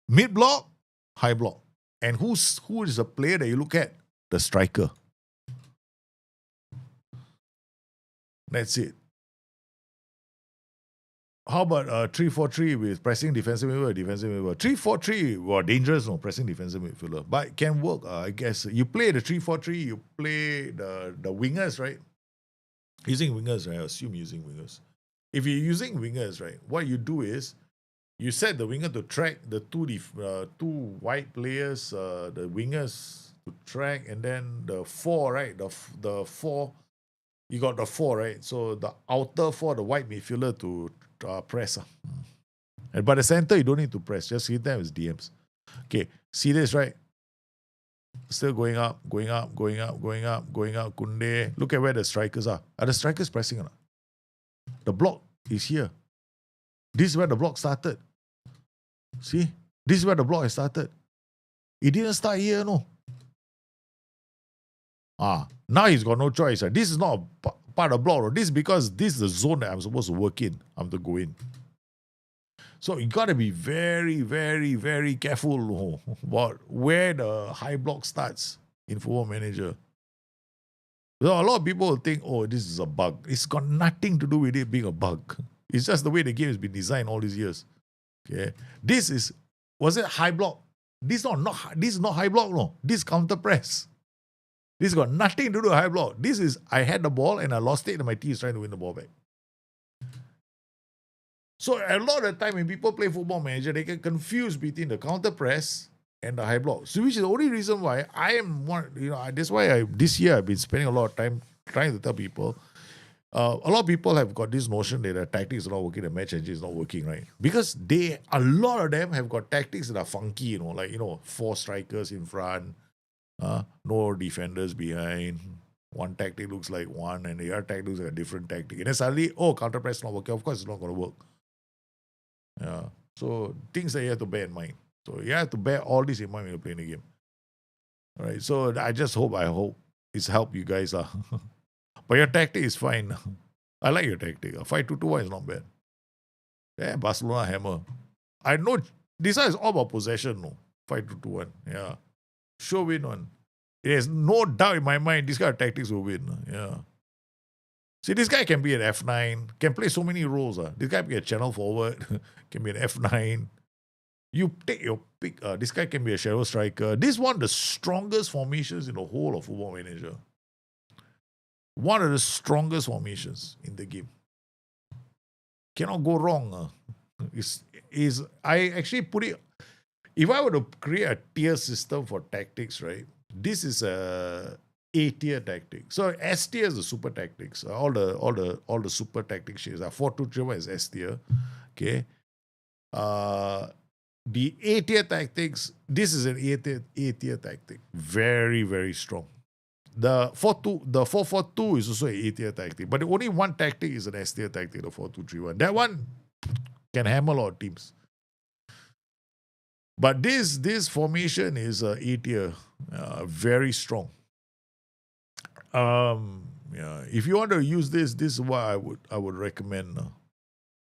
S1: mid block, high block. And who is the player that you look at? The striker. That's it. How about 3-4-3 with pressing defensive midfielder, defensive midfielder? 3-4-3, well, dangerous, no, pressing defensive midfielder. But it can work, I guess. You play the 3-4-3, you play the wingers, right? Using wingers, right? I assume using wingers. If you're using wingers, right, what you do is you set the winger to track the two wide players, the wingers to track, and then the four, right? The four, you got the four, right? So the outer four, the wide midfielder to press. And by the center, you don't need to press. Just hit them as DMs. Okay, see this, right? Still going up, going up, going up, going up, going up. Kunde. Look at where the strikers are. Are the strikers pressing or not? The block is here. This is where the block started. See? This is where the block has started. It didn't start here, no. Now he's got no choice. This is not a part of the block. This is because this is the zone that I'm supposed to work in. I'm to go in. So you got to be very, very, very careful about where the high block starts in Football Manager. So a lot of people will think, oh, this is a bug. It's got nothing to do with it being a bug. It's just the way the game has been designed all these years. Okay, was it high block? This is not high block, no. This is counter press. This got nothing to do with high block. This is, I had the ball and I lost it and my team is trying to win the ball back. So a lot of the time when people play Football Manager, they get confused between the counter press and the high block. So which is the only reason why I am one, that's why this year I've been spending a lot of time trying to tell people. A lot of people have got this notion that the tactics is not working, the match engine is not working, right? Because a lot of them have got tactics that are funky, like 4 strikers in front, no defenders behind. One tactic looks like one, and the other tactic looks like a different tactic. And then suddenly, counter press not working. Of course, it's not going to work. Yeah. So things that you have to bear in mind. So you have to bear all this in mind when you're playing the game. All right. So I hope it's helped you guys. But your tactic is fine. I like your tactic. 5-2-2-1 is not bad. Yeah, Barcelona hammer. I know this one is all about possession, no. 5-2-2-1. Yeah. Sure win one. There's no doubt in my mind this kind of tactics will win. Yeah. See, this guy can be an F9, can play so many roles. This guy can be a channel forward, can be an F9. You take your pick. This guy can be a shadow striker. This is one of the strongest formations in the whole of Football Manager. One of the strongest formations in the game. Cannot go wrong. I actually put it, if I were to create a tier system for tactics, right? This is a A-tier tactic. So S tier is the super tactics. All the super tactic shades. 4-2-3-1 is S tier. Okay. The A-tier tactics, this is an A-tier tactic. Very, very strong. The 4-4-2 is also an A-tier tactic. But only one tactic is an S-tier tactic, the 4-2-3-1. That one can hammer a lot of teams. But this formation is A-tier. Very strong. If you want to use this is what I would recommend.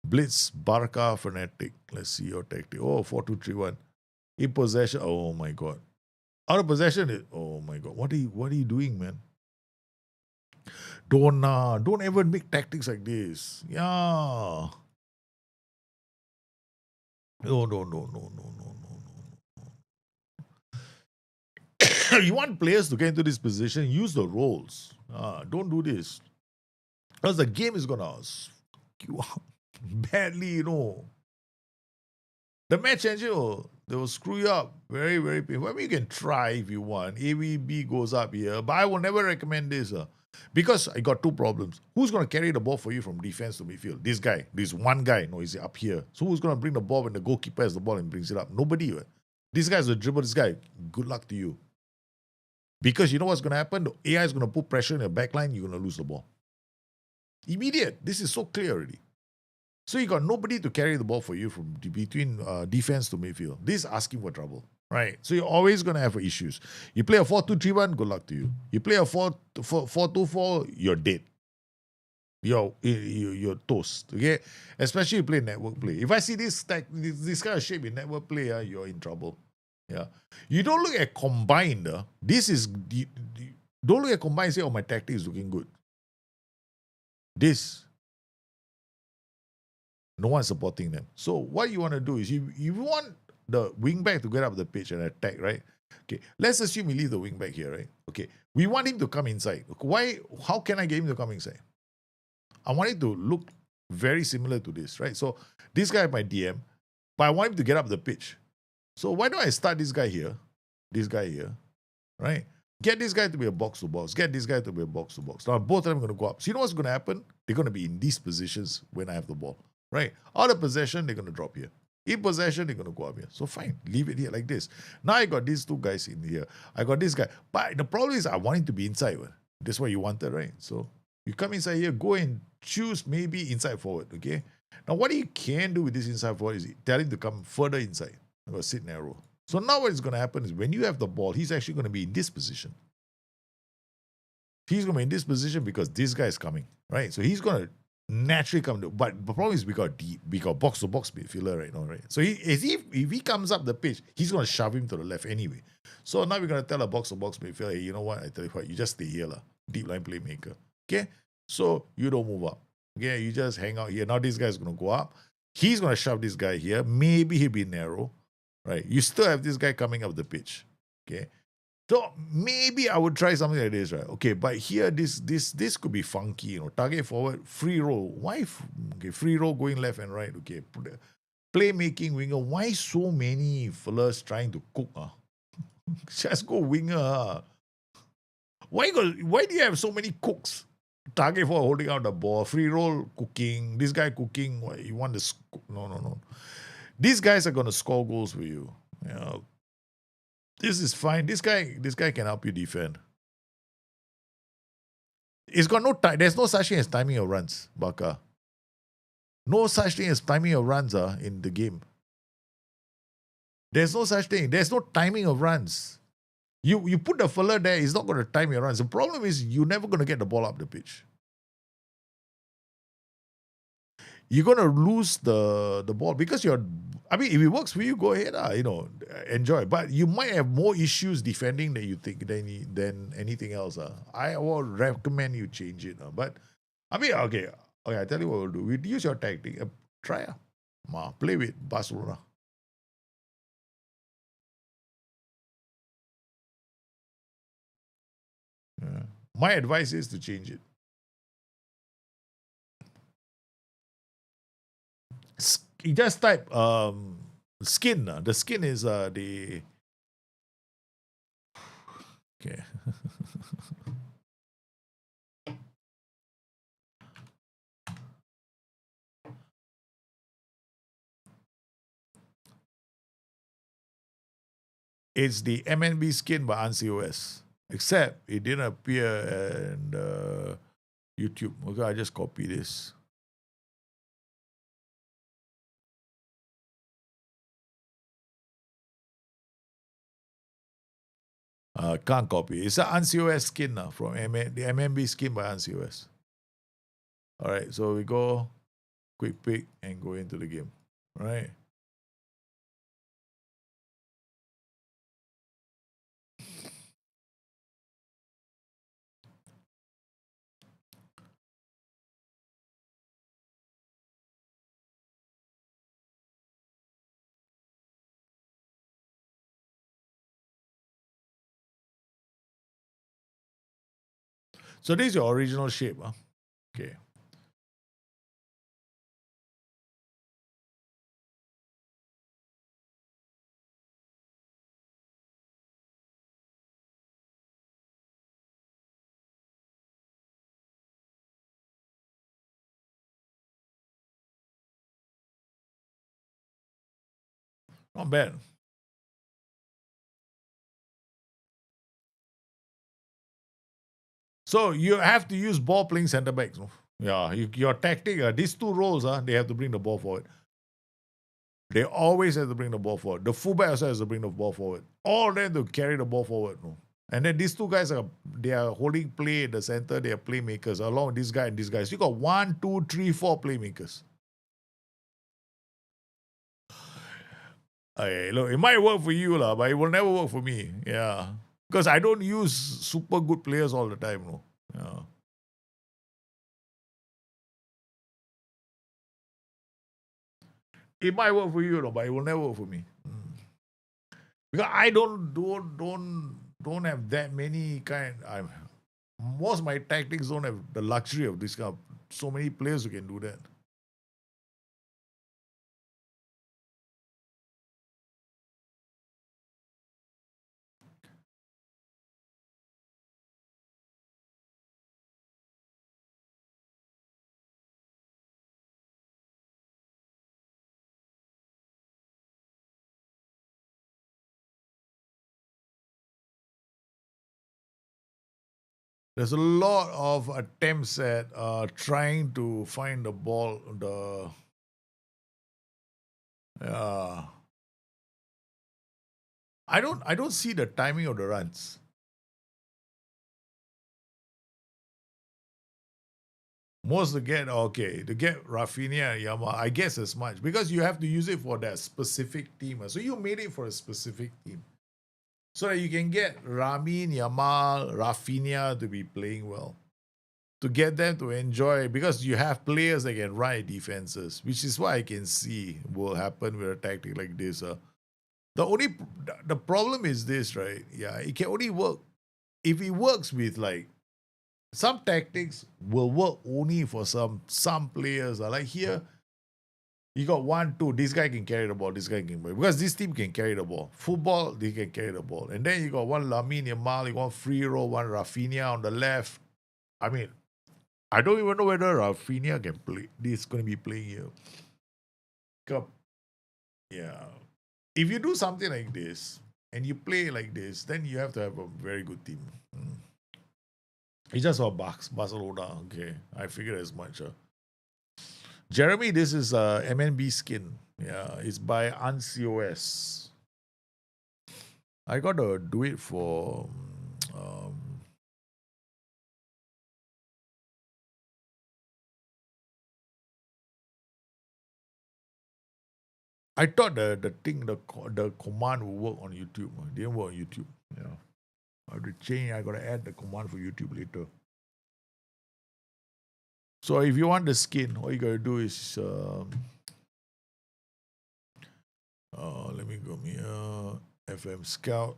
S1: Blitz, Barca, Fanatic. Let's see your tactic. 4-2-3-1. In possession. Oh my God. Out of possession. Oh my God. What are you doing, man? Don't ever make tactics like this. Yeah. No. You want players to get into this position, use the roles. Don't do this. Because the game is going to you up badly, The match engine, they will screw you up very, very painful. I mean, you can try if you want. AVB goes up here. But I will never recommend this. Because I got 2 problems. Who's going to carry the ball for you from defense to midfield? This guy. This one guy. No, he's up here. So who's going to bring the ball when the goalkeeper has the ball and brings it up? Nobody. This guy's a dribble. This guy. Good luck to you. Because you know what's going to happen? The AI is going to put pressure in your back line. You're going to lose the ball. Immediate. This is so clear already. So you got nobody to carry the ball for you from between defense to midfield. This is asking for trouble, right? So you're always going to have issues. You play a 4-2-3-1, good luck to you. You play a 4-2-4, you're dead. You're toast, okay? Especially you play network play. If I see this kind of shape in network play, you're in trouble. Yeah. You don't look at combined. Don't look at combined and say, oh, my tactic is looking good. No one's supporting them. So what you want to do is you want the wing back to get up the pitch and attack, right? Okay, let's assume we leave the wing back here, right? Okay, we want him to come inside. Why? How can I get him to come inside? I want it to look very similar to this, right? So this guy my DM, but I want him to get up the pitch. So why don't I start this guy here, right? Get this guy to be a box-to-box. Get this guy to be a box-to-box. Now both of them are going to go up. So you know what's going to happen? They're going to be in these positions when I have the ball, right? Out of possession, they're going to drop here. In possession, they're going to go up here. So fine, leave it here like this. Now I got these two guys in here. I got this guy. But the problem is I want him to be inside. That's what you wanted, right? So you come inside here, go and choose maybe inside forward, okay? Now, what you can do with this inside forward is tell him to come further inside. I'm going to sit narrow. So now what is going to happen is when you have the ball, he's actually going to be in this position. He's going to be in this position because this guy is coming, right? So he's going to naturally come to, but the problem is we got box-to-box midfielder right now, right? So if he comes up the pitch, he's going to shove him to the left anyway. So now we're going to tell a box-to-box midfielder, hey, you know what? I tell you what, you just stay here, deep line playmaker. Okay, so you don't move up. Okay, you just hang out here. Now this guy's going to go up. He's going to shove this guy here. Maybe he'll be narrow, right? You still have this guy coming up the pitch. Okay, so maybe I would try something like this, right? Okay, but here this could be funky. Target forward, free roll. Why? Okay, free roll going left and right. Okay, playmaking winger. Why so many fellas trying to cook? Just go winger. Why do you have so many cooks? Target for holding out the ball, free roll cooking, this guy cooking. What, you want to no. These guys are gonna score goals for you. This is fine. This guy can help you defend. It's got no time. There's no such thing as timing of runs, Baka. No such thing as timing of runs in the game. There's no such thing. There's no timing of runs. You put the fella there, he's not going to time your runs. The problem is you're never going to get the ball up the pitch. You're going to lose the ball because if it works for you, go ahead, enjoy. But you might have more issues defending than you think than anything else. I will recommend you change it. But okay, I tell you what we'll do. We'll use your tactic. Try play with Barcelona. Yeah. My advice is to change it. You just type skin. The skin is the okay. It's the MNB skin by ANSIOS. Except it didn't appear in YouTube. Okay, I just copy this. Can't copy. It's an ANSIOS skin from the MNB skin by ANSIOS. All right, so we go quick pick and go into the game. All right. So this is your original shape. Okay. Not bad. So you have to use ball playing centre backs. Yeah, your tactic, these two roles, they have to bring the ball forward. They always have to bring the ball forward. The fullback also has to bring the ball forward. All of them to carry the ball forward. No. And then these two guys they are holding play in the center. They are playmakers along with this guy and this guy. So you got 1, 2, 3, 4 playmakers. Okay, look, it might work for you, but it will never work for me. Yeah. Because I don't use super good players all the time. No. Yeah. It might work for you, but it will never work for me. Because I don't have that many most of my tactics don't have the luxury of this kind of so many players who can do that. There's a lot of attempts at trying to find the ball. I don't see the timing of the runs. Most to get Rafinha and Yama, I guess as much because you have to use it for that specific team. So you made it for a specific team. So that you can get Ramin, Yamal, Rafinha to be playing well. To get them to enjoy, because you have players that can ride defenses, which is what I can see will happen with a tactic like this. The problem is this, right? Yeah, it can only work if it works with like some tactics will work only for some players. Like here, you got 1, 2. This guy can carry the ball. This guy can because this team can carry the ball. Football, they can carry the ball. And then you got one Lamine Yamal, you got free roll, one Rafinha on the left. I mean, I don't even know whether Rafinha can play. This is going to be playing here. Yeah. If you do something like this and you play like this, then you have to have a very good team. It's just for Barcelona. Okay. I figured as much. Jeremy, this is MNB skin. Yeah, it's by ANSIOS. I got to do it for I thought the command would work on YouTube. It didn't work on YouTube. Yeah. I have to change. I got to add the command for YouTube later. So if you want the skin, all you got to do is let me go here. FM Scout.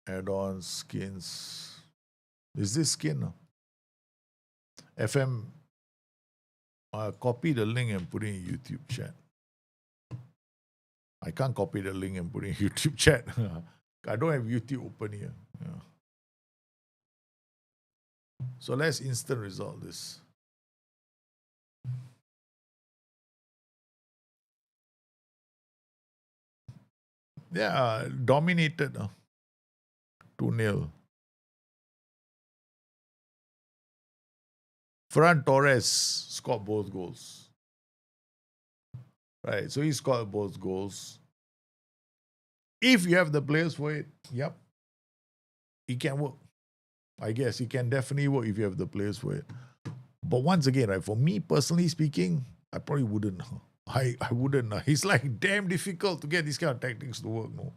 S1: Add-on skins. Is this skin? FM. Copy the link and put it in YouTube chat. I can't copy the link and put it in YouTube chat. I don't have YouTube open here. Yeah. So let's instant result this. Yeah, dominated 2-0. Ferran Torres scored both goals. Right, so he scored both goals. If you have the players for it, yep, it can work. I guess it can definitely work if you have the players for it. But once again, right, for me personally speaking, I probably wouldn't. I wouldn't. It's like damn difficult to get these kind of tactics to work, no?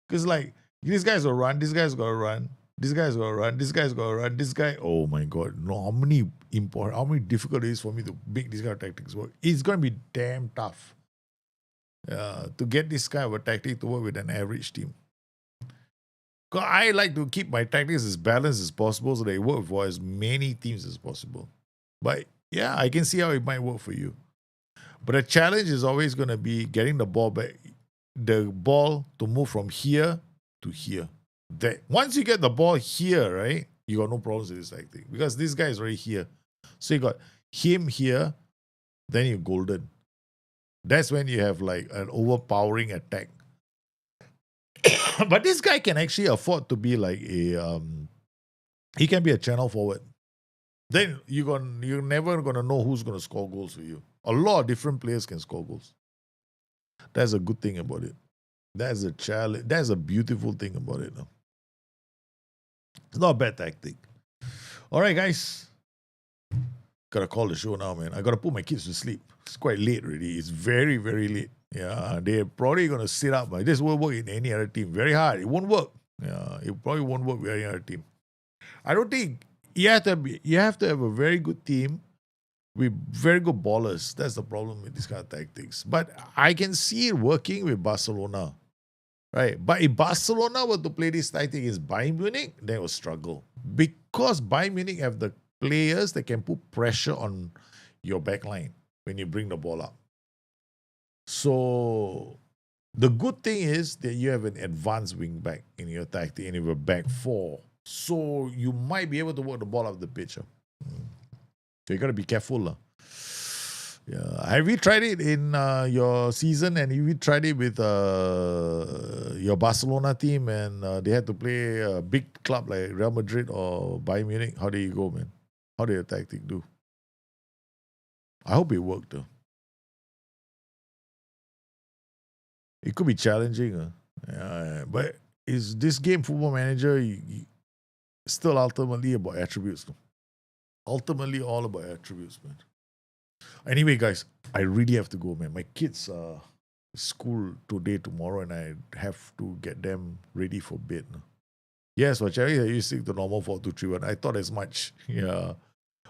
S1: Because like these guys will run, this guy's gotta run, this guy's gotta run, this guy's gotta run, this guy. Oh my god, no! How many difficult it is for me to make these kind of tactics work? It's gonna be damn tough. To get this kind of a tactic to work with an average team. Because I like to keep my tactics as balanced as possible so they work for as many teams as possible. But yeah, I can see how it might work for you. But the challenge is always going to be getting the ball back, the ball to move from here to here. That once you get the ball here, right, you got no problems with this tactic because this guy is already here. So you got him here, then you're golden. That's when you have like an overpowering attack. But this guy can actually afford to be like he can be a channel forward. Then you're never gonna know who's gonna score goals for you. A lot of different players can score goals. That's a good thing about it. That's a challenge. That's a beautiful thing about it. No? It's not a bad tactic. All right, guys. Gotta call the show now, man. I gotta put my kids to sleep. It's quite late already. It's very, very late. Yeah, they're probably gonna sit up. This won't work in any other team. Very hard. It won't work. Yeah, it probably won't work with any other team. I don't think you have to have a very good team with very good ballers. That's the problem with this kind of tactics. But I can see it working with Barcelona. Right. But if Barcelona were to play this tactic against Bayern Munich, they will struggle. Because Bayern Munich have the players that can put pressure on your back line when you bring the ball up. So the good thing is that you have an advanced wing back in your tactic and you have a back four. So you might be able to work the ball up the pitch. So you got to be careful. Yeah. Have you tried it in your season, and have you tried it with your Barcelona team, and they had to play a big club like Real Madrid or Bayern Munich? How did you go, man? How did your tactic do? I hope it worked, though. It could be challenging. But is this game, Football Manager, still ultimately about attributes? Though? Ultimately all about attributes, man. Anyway, guys, I really have to go, man. My kids are school today, tomorrow, and I have to get them ready for bed. Yes, for Champions League, I used to stick the normal 4-2-3-1. I thought as much. Yeah.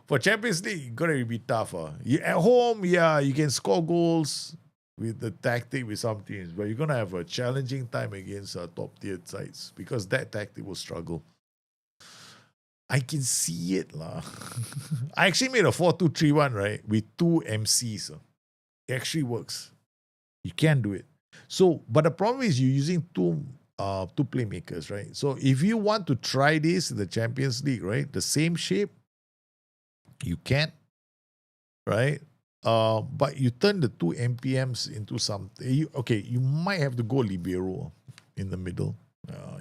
S1: For Champions League, it's going to be tough. At home, you can score goals with the tactic with some teams, but you're going to have a challenging time against top-tier sides because that tactic will struggle. I can see it. I actually made a 4-2-3-1, right? With 2 MCs. It actually works. You can do it. So, but the problem is you're using two playmakers, right? So if you want to try this in the Champions League, right? The same shape, you can, right? But you turn the 2 MPMs into something. You might have to go libero in the middle.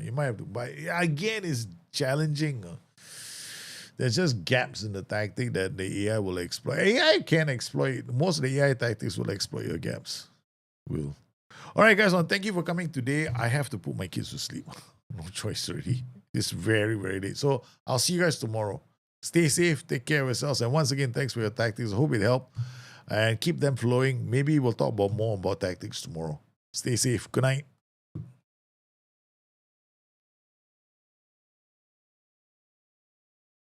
S1: You might have to, but again, it's challenging. There's just gaps in the tactic that the AI will exploit. AI can exploit. Most of the AI tactics will exploit your gaps. Will. All right, guys. Thank you for coming today. I have to put my kids to sleep. No choice already. It's very, very late. So I'll see you guys tomorrow. Stay safe. Take care of yourselves. And once again, thanks for your tactics. I hope it helped. And keep them flowing. Maybe we'll talk more about tactics tomorrow. Stay safe. Good night.